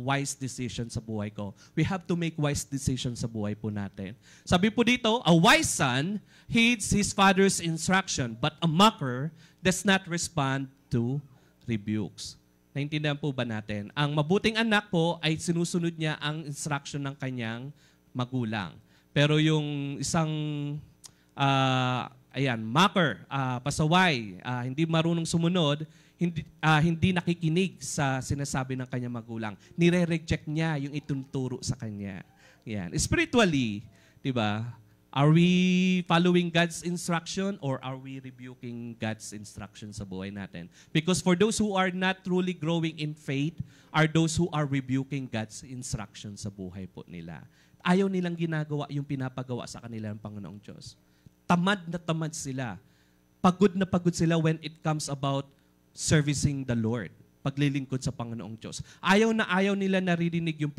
wise decision sa buhay ko. We have to make wise decisions sa buhay po natin. Sabi po dito, a wise son heeds his father's instruction, but a mocker does not respond to rebukes. Naintindihan po ba natin? Ang mabuting anak po ay sinusunod niya ang instruction ng kanyang magulang. Pero yung isang mocker, pasaway, hindi marunong sumunod, hindi nakikinig sa sinasabi ng kanyang magulang. Nire-reject niya yung ituturo sa kanya. Yan. Spiritually, di ba? Are we following God's instruction or are we rebuking God's instruction sa buhay natin? Because for those who are not truly growing in faith are those who are rebuking God's instruction sa buhay po nila. ayaw nilang ginagawa yung pinapagawa sa kanila ng Panginoong Diyos. Tamad na tamad sila. Pagod na pagod sila when it comes about servicing the Lord, paglilingkod sa Panginoong Diyos. Ayaw na ayaw nila naririnig yung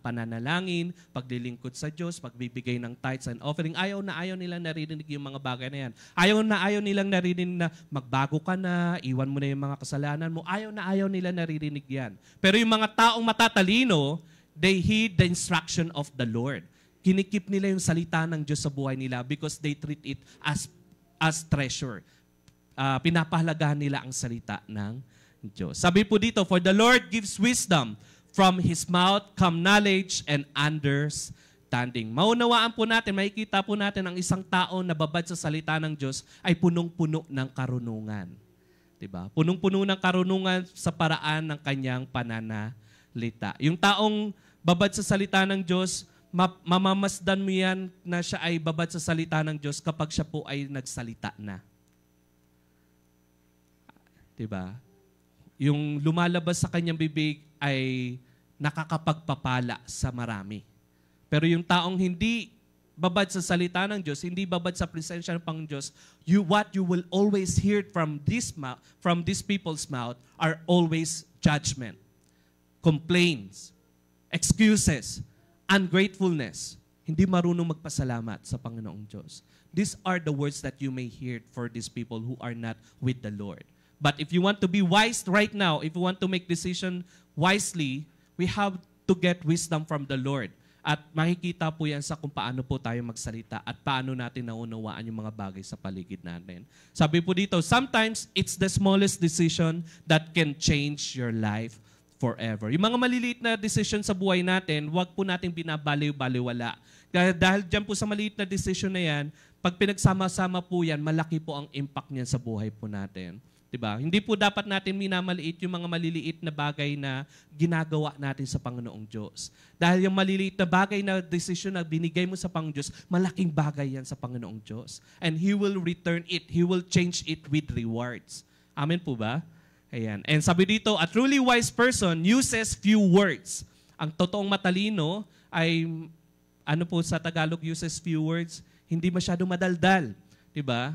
pananalangin, paglilingkod sa Diyos, pagbibigay ng tithes and offering. Ayaw na ayaw nila naririnig yung mga bagay na yan. Ayaw na ayaw nilang naririnig na magbago ka na, iwan mo na yung mga kasalanan mo. Ayaw na ayaw nila naririnig yan. Pero yung mga taong matatalino, they heed the instruction of the Lord. Kinikip nila yung salita ng Diyos sa buhay nila because they treat it as treasure. Pinapahalagahan nila ang salita ng Diyos. Sabi po dito, for the Lord gives wisdom, from His mouth come knowledge and understanding. Maunawaan po natin, makikita po natin ang isang tao na babad sa salita ng Diyos ay punong-puno ng karunungan. Diba? Punong-puno ng karunungan sa paraan ng kanyang pananalita. Yung taong babad sa salita ng Diyos, mamamasdan mo yan na siya ay babad sa salita ng Diyos kapag siya po ay nagsalita na. Diba? Yung lumalabas sa kanyang bibig ay nakakapagpapala sa marami. Pero yung taong hindi babad sa salita ng Diyos, hindi babad sa presensya ng Panginoong Diyos, what you will always hear from these people's mouth are always judgment, complaints, excuses, ungratefulness, hindi marunong magpasalamat sa Panginoong Diyos. These are the words that you may hear for these people who are not with the Lord. But if you want to be wise right now, if you want to make decision wisely, we have to get wisdom from the Lord. At makikita po yan sa kung paano po tayo magsalita at paano natin naunawaan yung mga bagay sa paligid natin. Sabi po dito, sometimes it's the smallest decision that can change your life forever. Yung mga maliliit na decision sa buhay natin, huwag po natin binabaliw-baliwala. Dahil dyan po sa maliliit na decision na yan, pag pinagsama-sama po yan, malaki po ang impact niyan sa buhay po natin. Diba? Hindi po dapat natin minamaliit yung mga maliliit na bagay na ginagawa natin sa Panginoong Diyos. Dahil yung maliliit na bagay na decision na binigay mo sa Panginoong Diyos, malaking bagay yan sa Panginoong Diyos. And He will return it. He will change it with rewards. Amen po ba? Ayan. And sabi dito, a truly wise person uses few words. Ang totoong matalino ay, ano po sa Tagalog uses few words? Hindi masyadong madaldal. Diba?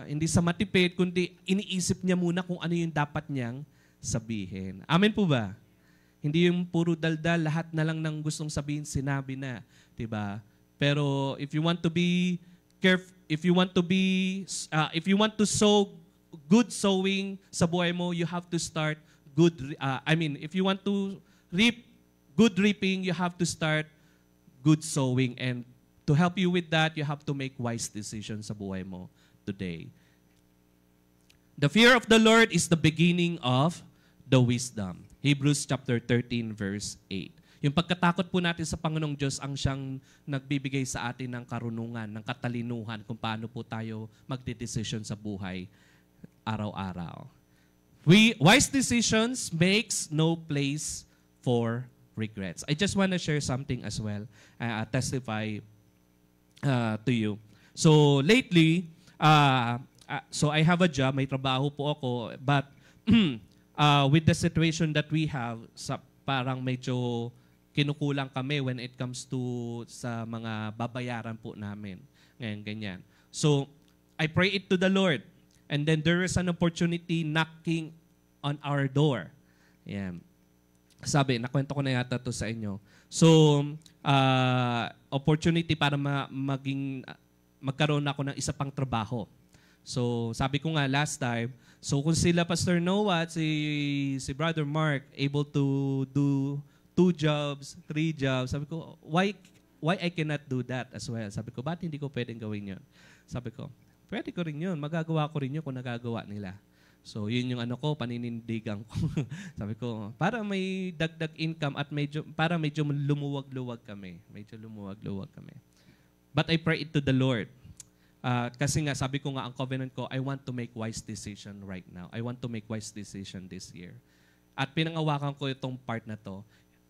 Hindi sa matipid, kundi iniisip niya muna kung ano yung dapat niyang sabihin. Amen po ba? Hindi yung puro daldal, lahat na lang ng gustong sabihin, sinabi na. Diba? Pero if you want to be careful, if you want to sow good sowing sa buhay mo, you have to start good, if you want to reap good reaping, you have to start good sowing. And to help you with that, you have to make wise decisions sa buhay mo today. The fear of the Lord is the beginning of the wisdom. Hebrews chapter 13 verse 8. Yung pagkatakot po natin sa Panginoong Diyos ang siyang nagbibigay sa atin ng karunungan, ng katalinuhan kung paano po tayo magdedesisyon sa buhay araw-araw. Wise decisions makes no place for regrets. I just want to share something as well, testify to you. So lately, so I have a job, may trabaho po ako, but with the situation that we have, parang medyo kinukulang kami when it comes to sa mga babayaran po namin. Ngayon, ganyan. So I pray it to the Lord, and then there is an opportunity knocking on our door. Yan. Sabi, nakwento ko na yata to sa inyo. So, opportunity para magkaroon ako ng isa pang trabaho. So, sabi ko nga last time, so kung sila Pastor Noah at si Brother Mark able to do 2 jobs, 3 jobs, sabi ko, why I cannot do that as well? Sabi ko, ba't hindi ko pwedeng gawin yun? Sabi ko, pwede ko rin yun. Magagawa ko rin yun kung nagagawa nila. So, yun yung paninindigan ko. Sabi ko, para may dagdag income at para medyo lumuwag-luwag kami. But I pray it to the Lord. Kasi nga, sabi ko nga, ang covenant ko, I want to make wise decision right now. I want to make wise decision this year. At pinangawakan ko itong part na to.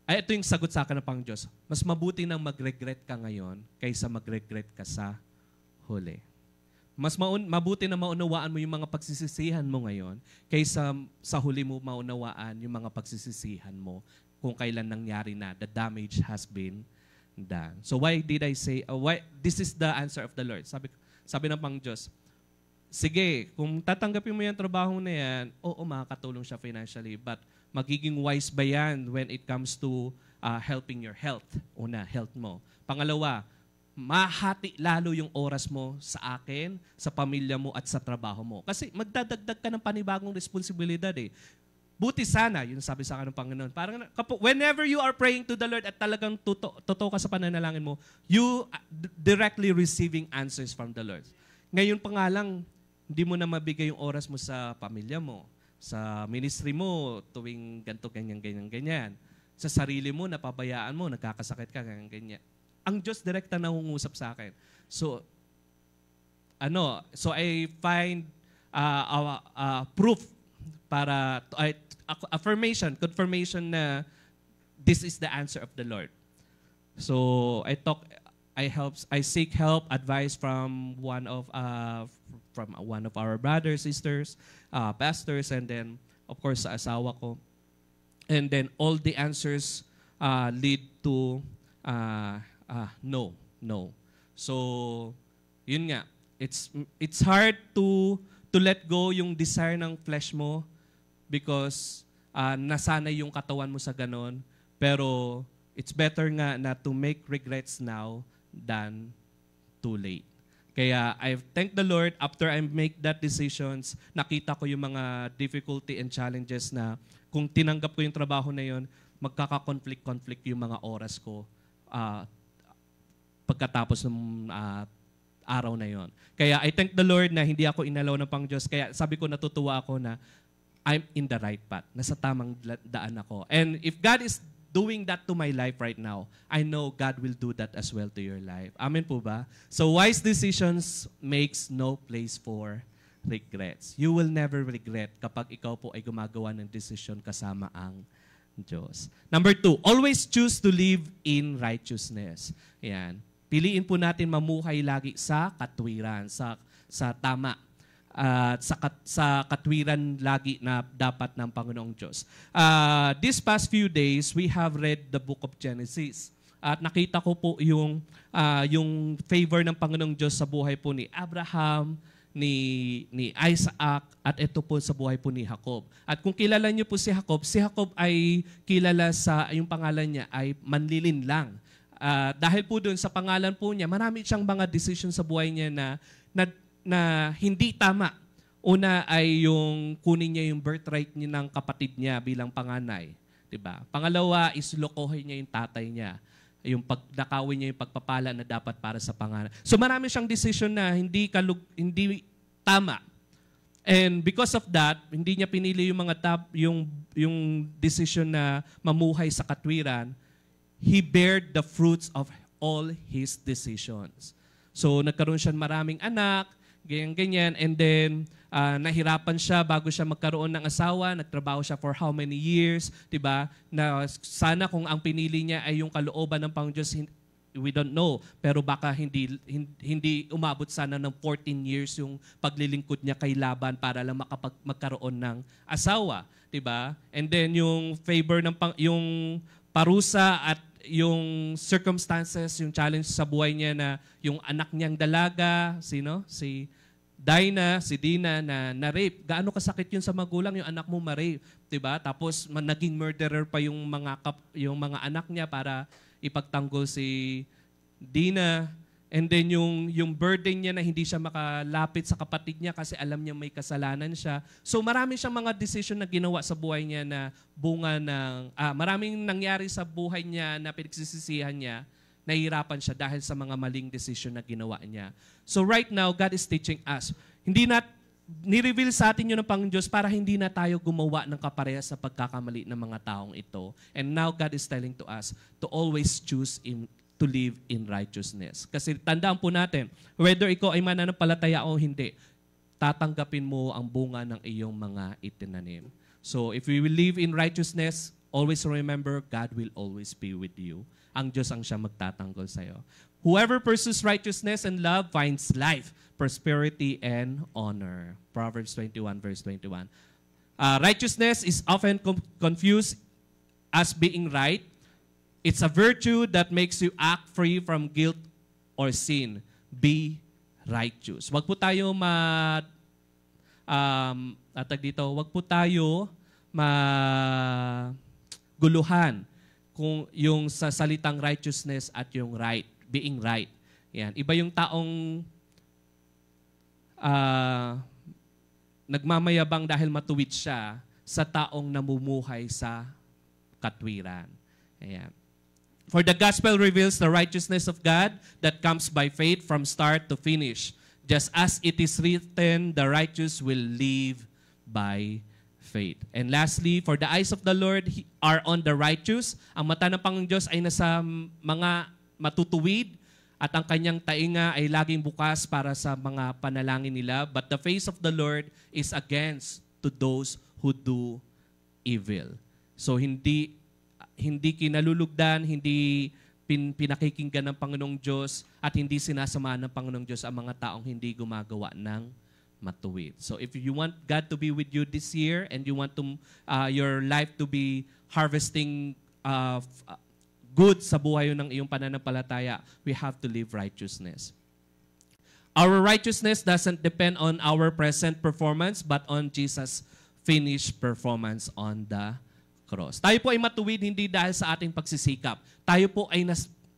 Ito yung sagot sa akin ng Panginoong Diyos. Mas mabuti nang mag-regret ka ngayon kaysa mag-regret ka sa huli. Mas mabuti na maunawaan mo yung mga pagsisisihan mo ngayon kaysa sa huli mo maunawaan yung mga pagsisisihan mo kung kailan nangyari na. The damage has been done. So why did I say, why this is the answer of the Lord? Sabi ng pang Diyos, sige, kung tatanggapin mo yung trabaho na yan, oo, makakatulong siya financially. But magiging wise ba yan when it comes to helping your health? Una, health mo. Pangalawa, mahati lalo yung oras mo sa akin, sa pamilya mo, at sa trabaho mo. Kasi magdadagdag ka ng panibagong responsibilidad eh. Buti sana, yun sabi sa akin ng Panginoon. Parang whenever you are praying to the Lord at talagang totoo ka sa pananalangin mo, you directly receiving answers from the Lord. Ngayon pa nga lang, hindi mo na mabigay yung oras mo sa pamilya mo, sa ministry mo, tuwing ganito, ganyan. Sa sarili mo, napabayaan mo, nagkakasakit ka, ganyan. Ang Diyos direkta nangungusap sa akin. So I find proof para confirmation na this is the answer of the Lord. So I seek help, advice from one of our brothers, sisters, pastors, and then of course sa asawa ko. And then all the answers lead to no. So yun nga, it's hard to let go yung desire ng flesh mo because nasanay yung katawan mo sa ganon. Pero it's better nga na to make regrets now than too late. Kaya I thank the Lord after I make that decisions, nakita ko yung mga difficulty and challenges na kung tinanggap ko yung trabaho na yun, magkaka-conflict yung mga oras ko pagkatapos ng araw na yon. Kaya I thank the Lord na hindi ako inalaw ng pang Diyos. Kaya sabi ko, natutuwa ako na I'm in the right path. Nasa tamang daan ako. And if God is doing that to my life right now, I know God will do that as well to your life. Amen po ba? So wise decisions makes no place for regrets. You will never regret kapag ikaw po ay gumagawa ng decision kasama ang Diyos. Number 2, always choose to live in righteousness. Yan. Piliin po natin mamuhay lagi sa katwiran, sa tama. Sa katwiran lagi na dapat ng Panginoong Diyos. These past few days, we have read the book of Genesis. At nakita ko po yung favor ng Panginoong Diyos sa buhay po ni Abraham, ni Isaac, at ito po sa buhay po ni Jacob. At kung kilala niyo po si Jacob ay kilala yung pangalan niya ay manlilin lang. Dahil po doon sa pangalan po niya, marami siyang mga decision sa buhay niya na hindi tama. Una ay yung kunin niya yung birthright niya ng kapatid niya bilang panganay. Diba? Pangalawa is lokohin niya yung tatay niya. Yung pagdakawin niya yung pagpapala na dapat para sa panganay. So marami siyang decision na hindi tama. And because of that, hindi niya pinili yung yung decision na mamuhay sa katwiran. He bared the fruits of all his decisions. So nagkaroon siya maraming anak, ganyan. And then, nahirapan siya bago siya magkaroon ng asawa. Nagtrabaho siya for how many years, diba? Na sana kung ang pinili niya ay yung kalooban ng Panginoon Diyos, we don't know. Pero baka hindi umabot sana ng 14 years yung paglilingkod niya kay Laban para lang magkaroon ng asawa, diba? And then yung favor yung parusa at yung circumstances, yung challenge sa buhay niya na yung anak niyang dalaga, si Dina na na-rape. Gaano kasakit yun sa magulang, yung anak mo ma-rape, 'di ba? Tapos naging murderer pa yung mga anak niya para ipagtanggol si Dina. And then yung burden niya na hindi siya makalapit sa kapatid niya kasi alam niya may kasalanan siya. So marami siyang mga decision na ginawa sa buhay niya na bunga ng maraming nangyari sa buhay niya na pinagsisisihan niya. Nahihirapan siya dahil sa mga maling decision na ginawa niya. So right now, God is teaching us. Ni-reveal sa atin yun ng Panginoon Diyos para hindi na tayo gumawa ng kaparehas sa pagkakamali ng mga taong ito. And now God is telling to us to always choose to live in righteousness. Kasi tandaan po natin, whether ikaw ay mananampalataya o hindi, tatanggapin mo ang bunga ng iyong mga itinanim. So if we will live in righteousness, always remember, God will always be with you. Ang Diyos ang siya magtatanggol sa iyo. Whoever pursues righteousness and love finds life, prosperity, and honor. Proverbs 21 verse 21. Righteousness is often confused as being right. It's a virtue that makes you act free from guilt or sin. Be righteous. Wag po tayo wag po tayo maguluhan kung yung sa salitang righteousness at yung right, being right. Yan. Iba yung taong nagmamayabang dahil matuwid siya sa taong namumuhay sa katwiran. Ayan. For the gospel reveals the righteousness of God that comes by faith from start to finish. Just as it is written, the righteous will live by faith. And lastly, for the eyes of the Lord are on the righteous. Ang mata ng Panginoong Diyos ay nasa mga matutuwid at ang kanyang tainga ay laging bukas para sa mga panalangin nila. But the face of the Lord is against to those who do evil. So hindi kinalulugdan, hindi pinakikinggan ng Panginoong Diyos at hindi sinasamahan ng Panginoong Diyos ang mga taong hindi gumagawa ng matuwid. So if you want God to be with you this year and you want to your life to be harvesting good sa buhay ng iyong pananampalataya, we have to live righteousness. Our righteousness doesn't depend on our present performance but on Jesus' finished performance on the cross. Tayo po ay matuwid hindi dahil sa ating pagsisikap. Tayo po ay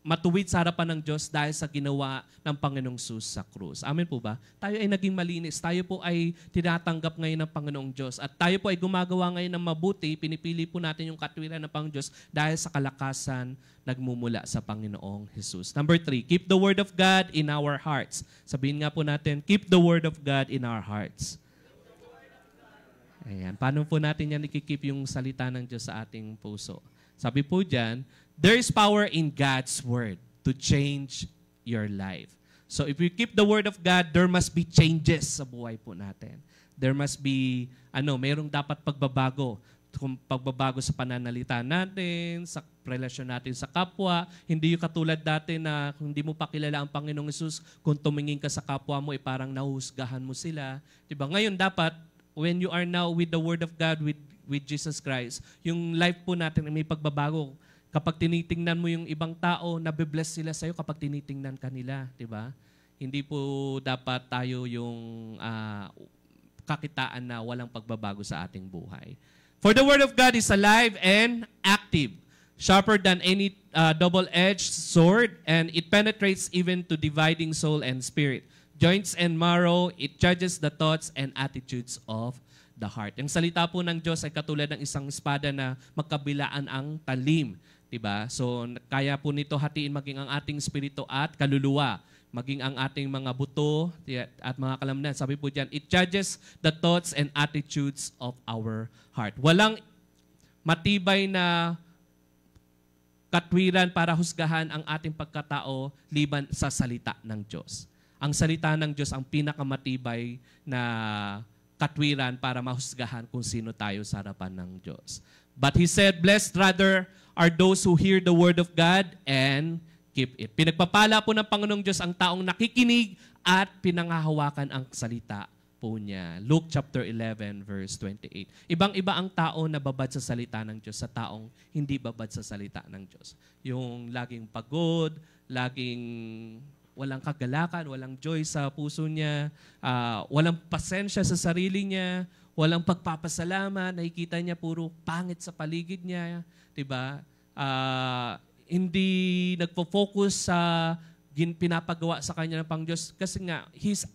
matuwid sa harapan ng Diyos dahil sa ginawa ng Panginoong Jesus sa krus. Amen po ba? Tayo ay naging malinis. Tayo po ay tinatanggap ngayon ng Panginoong Diyos. At tayo po ay gumagawa ngayon ng mabuti. Pinipili po natin yung katwiran ng Panginoong Diyos dahil sa kalakasan nagmumula sa Panginoong Jesus. Number 3, keep the Word of God in our hearts. Sabihin nga po natin, keep the Word of God in our hearts. Ayan. Paano po natin yan ikikip yung salita ng Diyos sa ating puso? Sabi po dyan, there is power in God's Word to change your life. So if we keep the Word of God, there must be changes sa buhay po natin. There must be, mayroong dapat pagbabago. Pagbabago sa pananalita natin, sa relasyon natin sa kapwa. Hindi yung katulad dati na kung hindi mo pa kilala ang Panginoong Hesus, kung tumingin ka sa kapwa mo, parang nahusgahan mo sila. Diba? Ngayon dapat, when you are now with the Word of God, with Jesus Christ, yung life po natin may pagbabago. Kapag tinitingnan mo yung ibang tao, nabibless sila sa'yo kapag tinitingnan ka nila. Diba? Hindi po dapat tayo yung kakitaan na walang pagbabago sa ating buhay. For the Word of God is alive and active, sharper than any double-edged sword, and it penetrates even to dividing soul and spirit, joints and marrow. It judges the thoughts and attitudes of the heart. Ang salita po ng Diyos ay katulad ng isang espada na magkabilaan ang talim. Diba? So, kaya po nito hatiin maging ang ating espiritu at kaluluwa, maging ang ating mga buto at mga kalamnan. Sabi po dyan, it judges the thoughts and attitudes of our heart. Walang matibay na katwiran para husgahan ang ating pagkatao liban sa salita ng Diyos. Ang salita ng Diyos ang pinakamatibay na katwiran para mahusgahan kung sino tayo sa harapan ng Diyos. But He said, blessed rather are those who hear the word of God and keep it. Pinagpapala po ng Panginoong Diyos ang taong nakikinig at pinangahawakan ang salita po niya. Luke chapter 11 verse 28. Ibang-iba ang tao na babad sa salita ng Diyos sa taong hindi babad sa salita ng Diyos. Yung laging pagod, laging walang kagalakan, walang joy sa puso niya, walang pasensya sa sarili niya, walang pagpapasalamat, nakikita niya puro pangit sa paligid niya, 'di ba? Hindi nagfo-focus sa pinapagawa sa kanya ng Panginoon kasi nga he's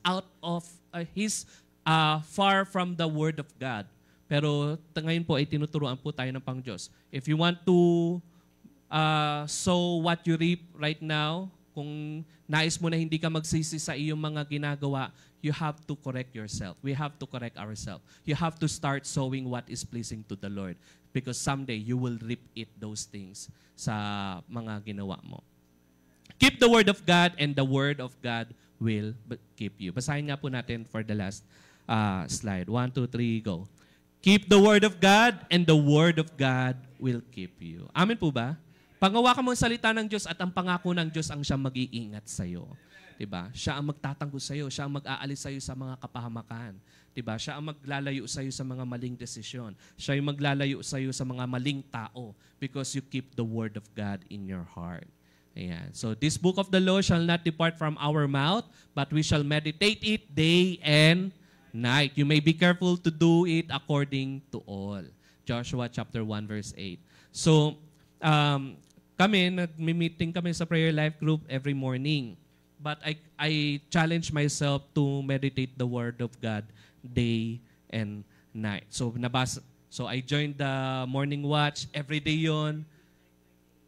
far from the word of God. Pero ngayon po ay tinuturuan po tayo ng Panginoon. If you want to sow what you reap right now, kung nais mo na hindi ka magsisi sa iyong mga ginagawa, you have to correct yourself. We have to correct ourselves. You have to start sowing what is pleasing to the Lord. Because someday, you will reap those things sa mga ginawa mo. Keep the Word of God and the Word of God will keep you. Basahin nga po natin for the last slide. 1, 2, 3, go. Keep the Word of God and the Word of God will keep you. Amen po ba? Pangawakan mo ang salita ng Diyos at ang pangako ng Diyos ang siyang mag-iingat sa iyo. Diba? Siya ang magtatanggol sa iyo, siya ang mag-aalis sa iyo sa mga kapahamakan. Diba? Siya ang maglalayo sa iyo sa mga maling desisyon. Siya ang maglalayo sa iyo sa mga maling tao because you keep the word of God in your heart. Ayan. So this book of the law shall not depart from our mouth, but we shall meditate it day and night. You may be careful to do it according to all. Joshua chapter 1 verse 8. So kami, nag-meeting kami sa prayer life group every morning. But I challenge myself to meditate the Word of God day and night. So I joined the morning watch every day yon.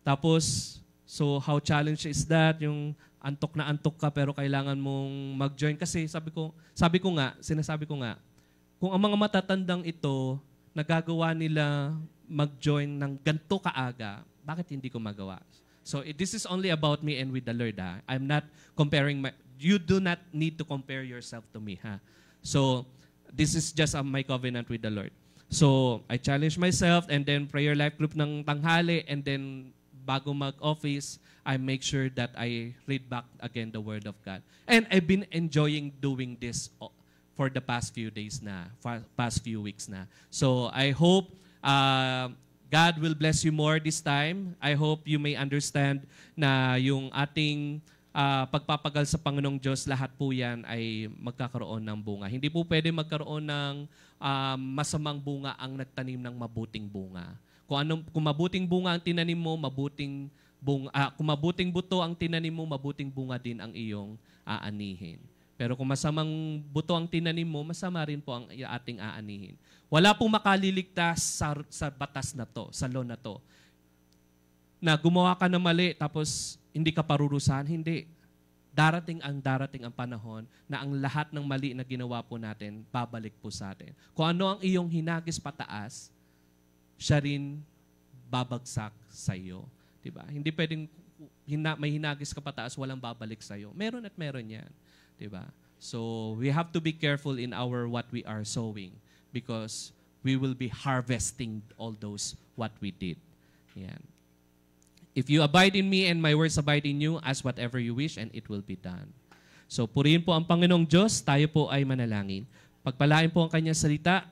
Tapos, so how challenge is that? Yung antok na antok ka pero kailangan mong mag-join. Kasi sinasabi ko nga, kung ang mga matatandang ito, nagagawa nila mag-join ng ganito kaaga, bakit hindi ko magawa? So this is only about me and with the Lord. I'm not comparing you do not need to compare yourself to me. So this is just my covenant with the Lord. So I challenge myself and then prayer life group ng tanghali and then bago mag-office, I make sure that I read back again the Word of God. And I've been enjoying doing this for the past few days na, past few weeks na. So I hope God will bless you more this time. I hope you may understand na yung ating pagpapagal sa Panginoong Diyos, lahat po yan ay magkakaroon ng bunga. Hindi po pwede magkaroon ng masamang bunga ang nagtanim ng mabuting bunga. Kung mabuting bunga ang tinanim mo, kung mabuting buto ang tinanim mo, mabuting bunga din ang iyong aanihin. Pero kung masamang buto ang tinanim mo, masama rin po ang ating aanihin. Wala pong makaliligtas sa batas na to, sa law na to. Na gumawa ka ng mali tapos hindi ka parurusahan, hindi. Darating ang panahon na ang lahat ng mali na ginawa po natin, babalik po sa atin. Kung ano ang iyong hinagis pataas, siya rin babagsak sa iyo. Diba? Hindi pwedeng may hinagis ka pataas, walang babalik sa iyo. Meron at meron yan. Diba? So we have to be careful in what we are sowing because we will be harvesting all those what we did. Yan. If you abide in me and my words abide in you, ask whatever you wish and it will be done. So purihin po ang Panginoong Diyos, tayo po ay manalangin. Pagpalain po ang kanyang salita,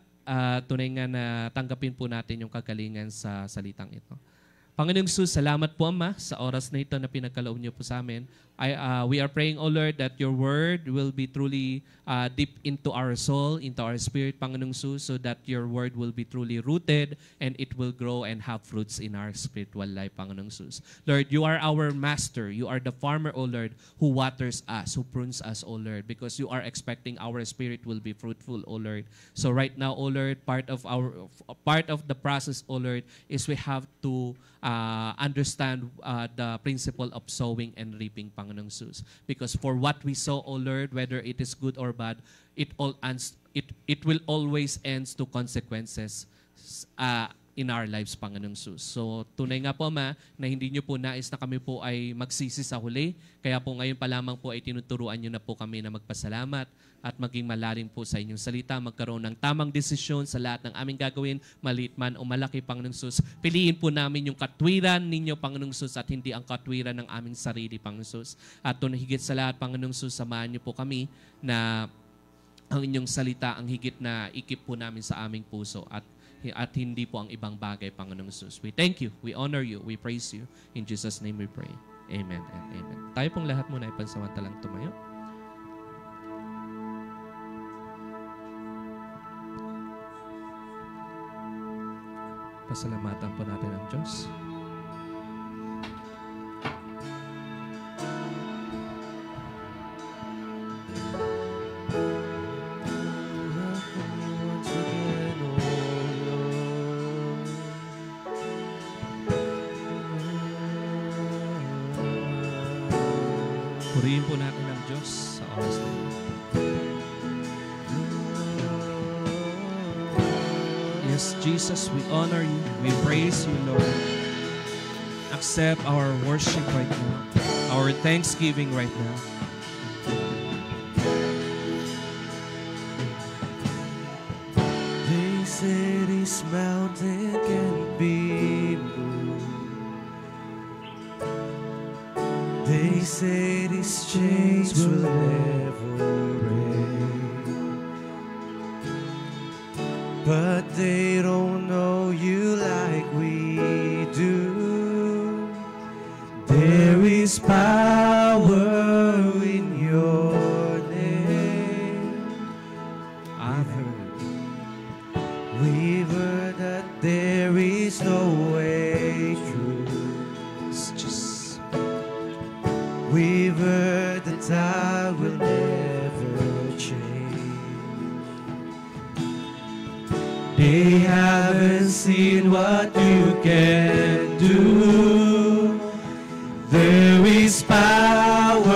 tunay nga na tanggapin po natin yung kagalingan sa salitang ito. Panginoong Jesus, salamat po Ama sa oras na ito na pinagkaloob niyo po sa amin. We are praying, O Lord, that your word will be truly deep into our soul, into our spirit, Panginoong Jesus, so that your word will be truly rooted and it will grow and have fruits in our spiritual life, Panginoong Jesus. Lord, you are our master. You are the farmer, O Lord, who waters us, who prunes us, O Lord, because you are expecting our spirit will be fruitful, O Lord. So right now, O Lord, part of the process, O Lord, is we have to understand the principle of sowing and reaping, Panginoong Jesus. Because for what we sow, O Lord, whether it is good or bad, it will always end to consequences in our lives, Panginoong Jesus. So, tunay nga po, Ama, na hindi nyo po nais na kami po ay magsisi sa huli. Kaya po ngayon pa lamang po ay tinuturuan nyo na po kami na magpasalamat at maging malalim po sa inyong salita, magkaroon ng tamang desisyon sa lahat ng aming gagawin, maliit man o malaki, Panginoong Jesus. Piliin po namin yung katwiran ninyo, Panginoong Jesus, at hindi ang katwiran ng aming sarili, Panginoong Jesus. At higit sa lahat, Panginoong Jesus, samahan nyo po kami na ang inyong salita ang higit na ikip po namin sa aming puso at hindi po ang ibang bagay, Panginoong Jesus. We thank you, we honor you, we praise you. In Jesus' name we pray. Amen and amen. Tayo pong lahat muna ay pansamantalang tumayo. Pasalamatan po natin ang Diyos. Purihin po natin ang Diyos sa oras na ito. Yes, Jesus, we honor you. We praise you, Lord. Accept our worship right now, our thanksgiving right now. They said this mountain can't be moved. They say these chains will never break, but they don't know you like we do. There is power in your name. We've heard that there is no way through. We've heard that I will never change. They haven't seen what you can do. There is power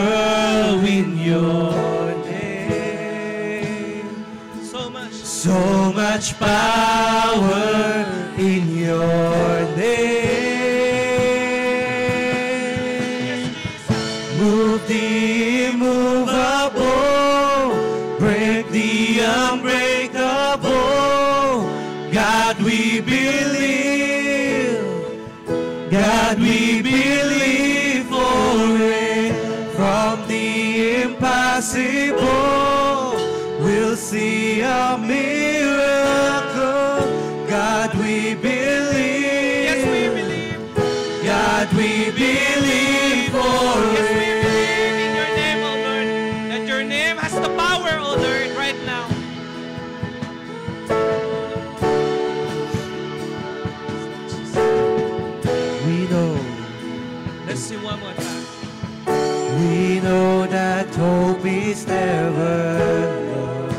in your name. So much power in your name. Move the immovable, break the unbreakable. God, we believe. God, we believe for it. From the impossible, we'll see a miracle. God, we believe. Yes, we believe. God, we believe for Yes, we it. believe in your name, O Lord. That your name has the power, O Lord, right now. We know, Let's sing one more time. we know that hope is never lost.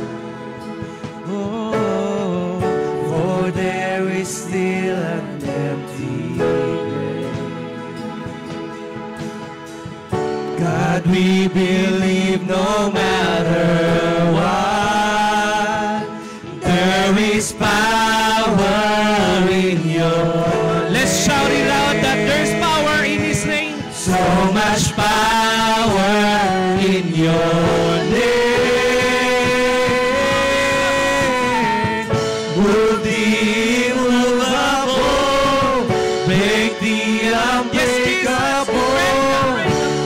Oh, for there is still an empty grave. God, we believe no matter what, there is power in your Let's shout it out that there's power in His name. so much power in your name. Move the immovable, break the unbreakable.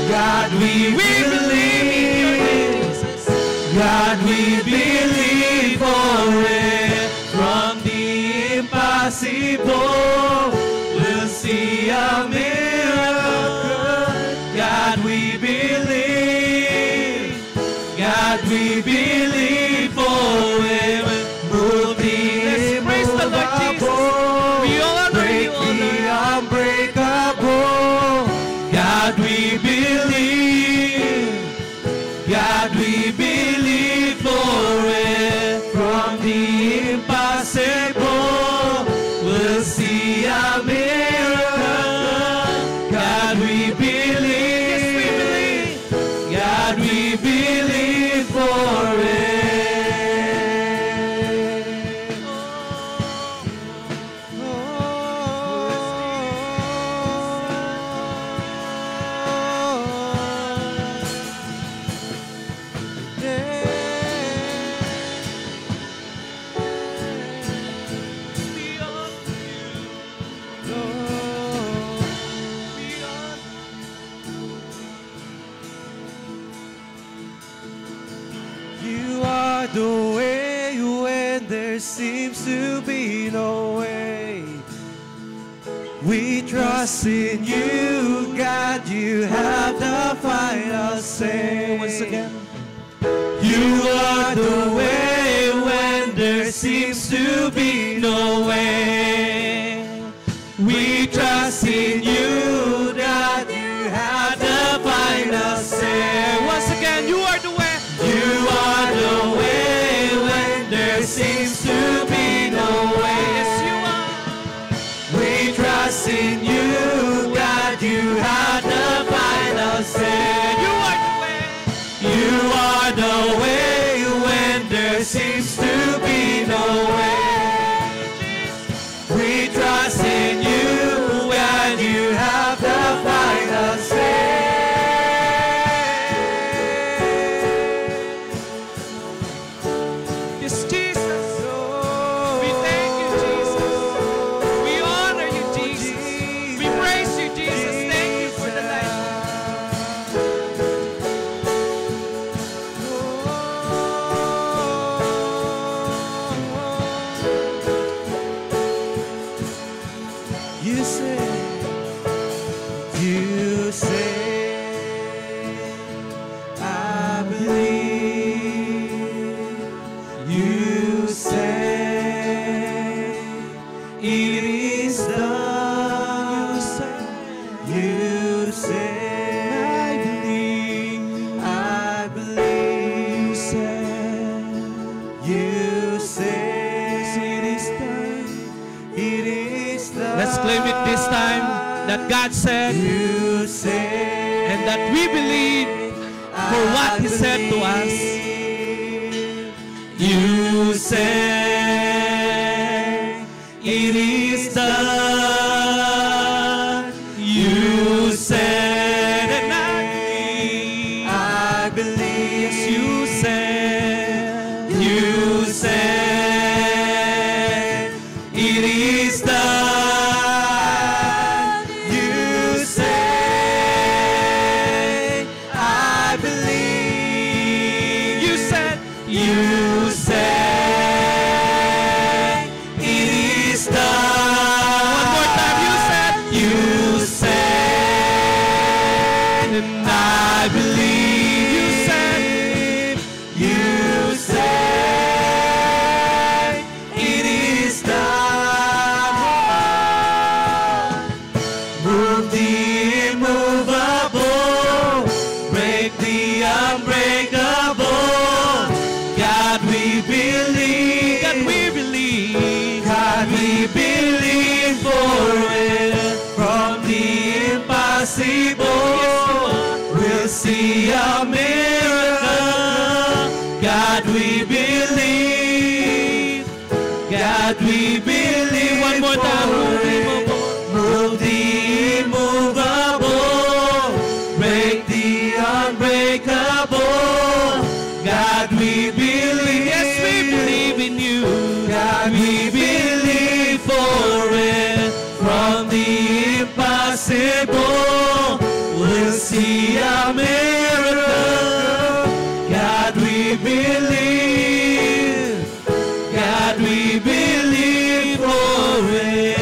God, we believe. God, we believe for it. From the impossible, we'll see a miracle. God, we believe. God, we believe for it. Move the Let's praise the Lord Jesus. immovable, We honor break you, O the Lord. unbreakable. God, we believe. God, we believe for it. From the impossible, we'll see a miracle. God, we believe. God, we believe for it. You are the way when there seems to be no way. We trust in you, God, you have the final say. Once again. You are the way when there seems to be no way. We trust in you, God, you have the final say. Once again, you are the way. You are the way when there seems to be no way. Yes, you are. We trust in you, God, you have the final say. You are the way. You are the way when there seems to be no way. We trust in you, God, you have the final say. Yes, Jesus. We thank you, Jesus. We honor you, Jesus. We praise you, Jesus. Thank you for the life. You say it is time. it is done. Let's claim it this time that God said, You say, and that we believe for what He said to us. You say it is done. You said, and I believe. Yes, you said. You said it is done. You say, I believe. You said. You say it is done. One more time. You said. You said, and I believe. You said. You said it is done. Move the immovable, break the unbreakable. God, we believe. God, we believe. God, we believe for it. From the impossible, we'll see a miracle. God, we believe. God, we believe. One more time. Move the immovable, break the unbreakable. God, we believe. Yes, we believe in you. God, we believe for it. From the impossible, we'll see a miracle. God, we believe. God, we believe for it.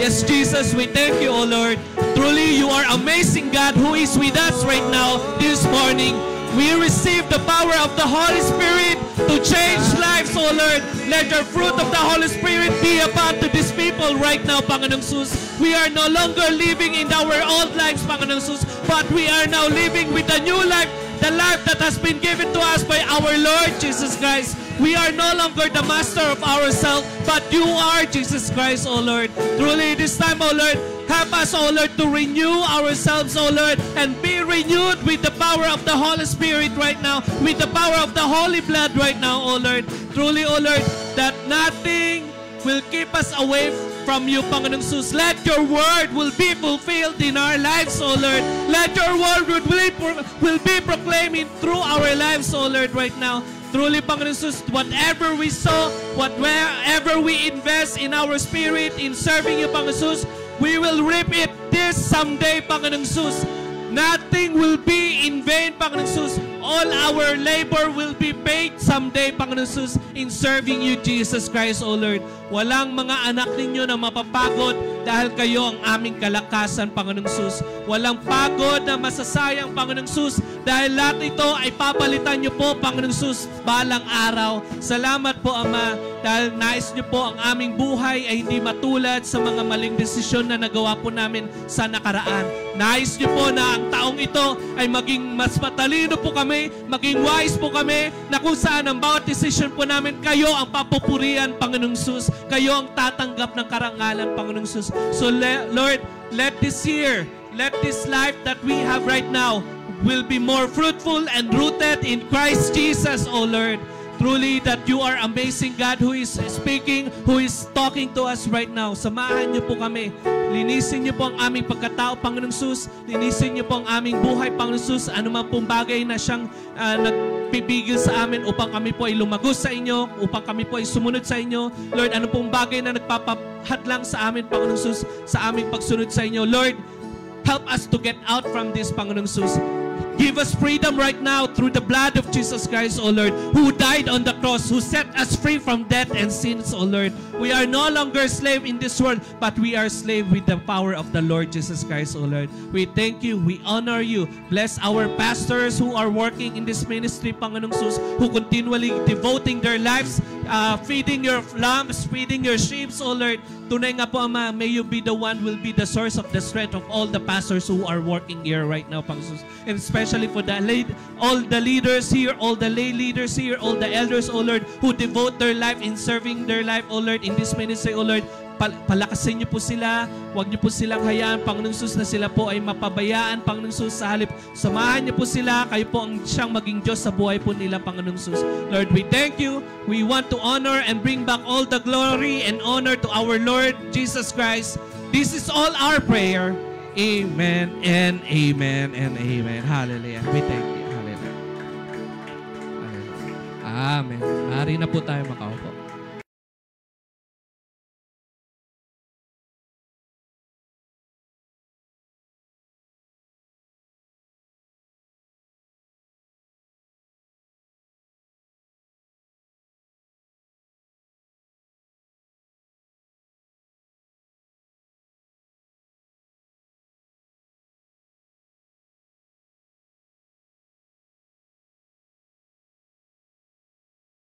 Yes, Jesus, we thank you, O Lord. Truly, you are amazing God who is with us right now this morning. We receive the power of the Holy Spirit to change lives, O Lord. Let your fruit of the Holy Spirit be upon to these people right now, Panginoong Sus. We are no longer living in our old lives, Panginoong Sus, but we are now living with a new life, the life that has been given to us by our Lord Jesus Christ. We are no longer the master of ourselves, but you are Jesus Christ, O Lord. Truly, this time, O Lord, help us, O Lord, to renew ourselves, O Lord, and be renewed with the power of the Holy Spirit right now, with the power of the Holy Blood right now, O Lord. Truly, O Lord, that nothing will keep us away from you, Panginoong Sus. Let your word will be fulfilled in our lives, O Lord. Let your word will be proclaiming through our lives, O Lord, right now. Truly, Panginoong Sus, whatever we sow, whatever we invest in our spirit, in serving you, Panginoong Sus, we will reap it this someday, Panginoong Sus. Nothing will be in vain, Panginoong Sus. All our labor will be paid someday, Panginoong Sus, in serving you, Jesus Christ, O Lord. Walang mga anak ninyo na mapapagod dahil kayo ang aming kalakasan, Panginoong Sus. Walang pagod na masasayang, Panginoong Sus, dahil lahat ito ay papalitan niyo po, Panginoong Sus, balang araw. Salamat po, Ama, dahil nais niyo po ang aming buhay ay hindi matulad sa mga maling desisyon na nagawa po namin sa nakaraan. Nais niyo po na ang taong ito ay maging mas matalino po kami, maging wise po kami, na kung saan ang bawat decision po namin, kayo ang papupurian, Panginoong Sus. Kayo ang tatanggap ng karangalan, Panginoong Sus. So, Lord, let this year, let this life that we have right now will be more fruitful and rooted in Christ Jesus, O Lord. Truly that you are amazing God who is speaking, who is talking to us right now. Samahan niyo po kami. Linisin niyo po ang aming pagkatao, Panginoong Sus. Linisin niyo po ang aming buhay, Panginoong Sus. Ano man pong bagay na siyang nagpipigil sa amin upang kami po ay lumagos sa inyo, upang kami po ay sumunod sa inyo. Lord, ano pong bagay na nagpapahadlang sa amin, Panginoong Sus, sa aming pagsunod sa inyo. Lord, help us to get out from this, Panginoong Sus. Give us freedom right now through the blood of Jesus Christ, O Lord, who died on the cross, who set us free from death and sins, O Lord. We are no longer slave in this world, but we are slave with the power of the Lord Jesus Christ, O Lord. We thank you. We honor you. Bless our pastors who are working in this ministry, Panginoong Sus, who continually devoting their lives feeding your lambs, feeding your sheep, O Lord. Tunay nga po, Ama, may you be the one will be the source of the strength of all the pastors who are working here right now, Panginoon. And especially for all the leaders here, all the lay leaders here, all the elders, O Lord, who devote their life in serving their life, O Lord, in this ministry, O Lord. Palakasin niyo po sila. Huwag niyo po silang hayaan, Panginoong Sus, na sila po ay mapabayaan, Panginoong Sus, sa halip. Samahan niyo po sila. Kayo po ang siyang maging Diyos sa buhay po nila, Panginoong Sus. Lord, we thank you. We want to honor and bring back all the glory and honor to our Lord Jesus Christ. This is all our prayer. Amen and amen and amen. Hallelujah. We thank you. Hallelujah. Hallelujah. Amen. Maaari na po tayo makaupo.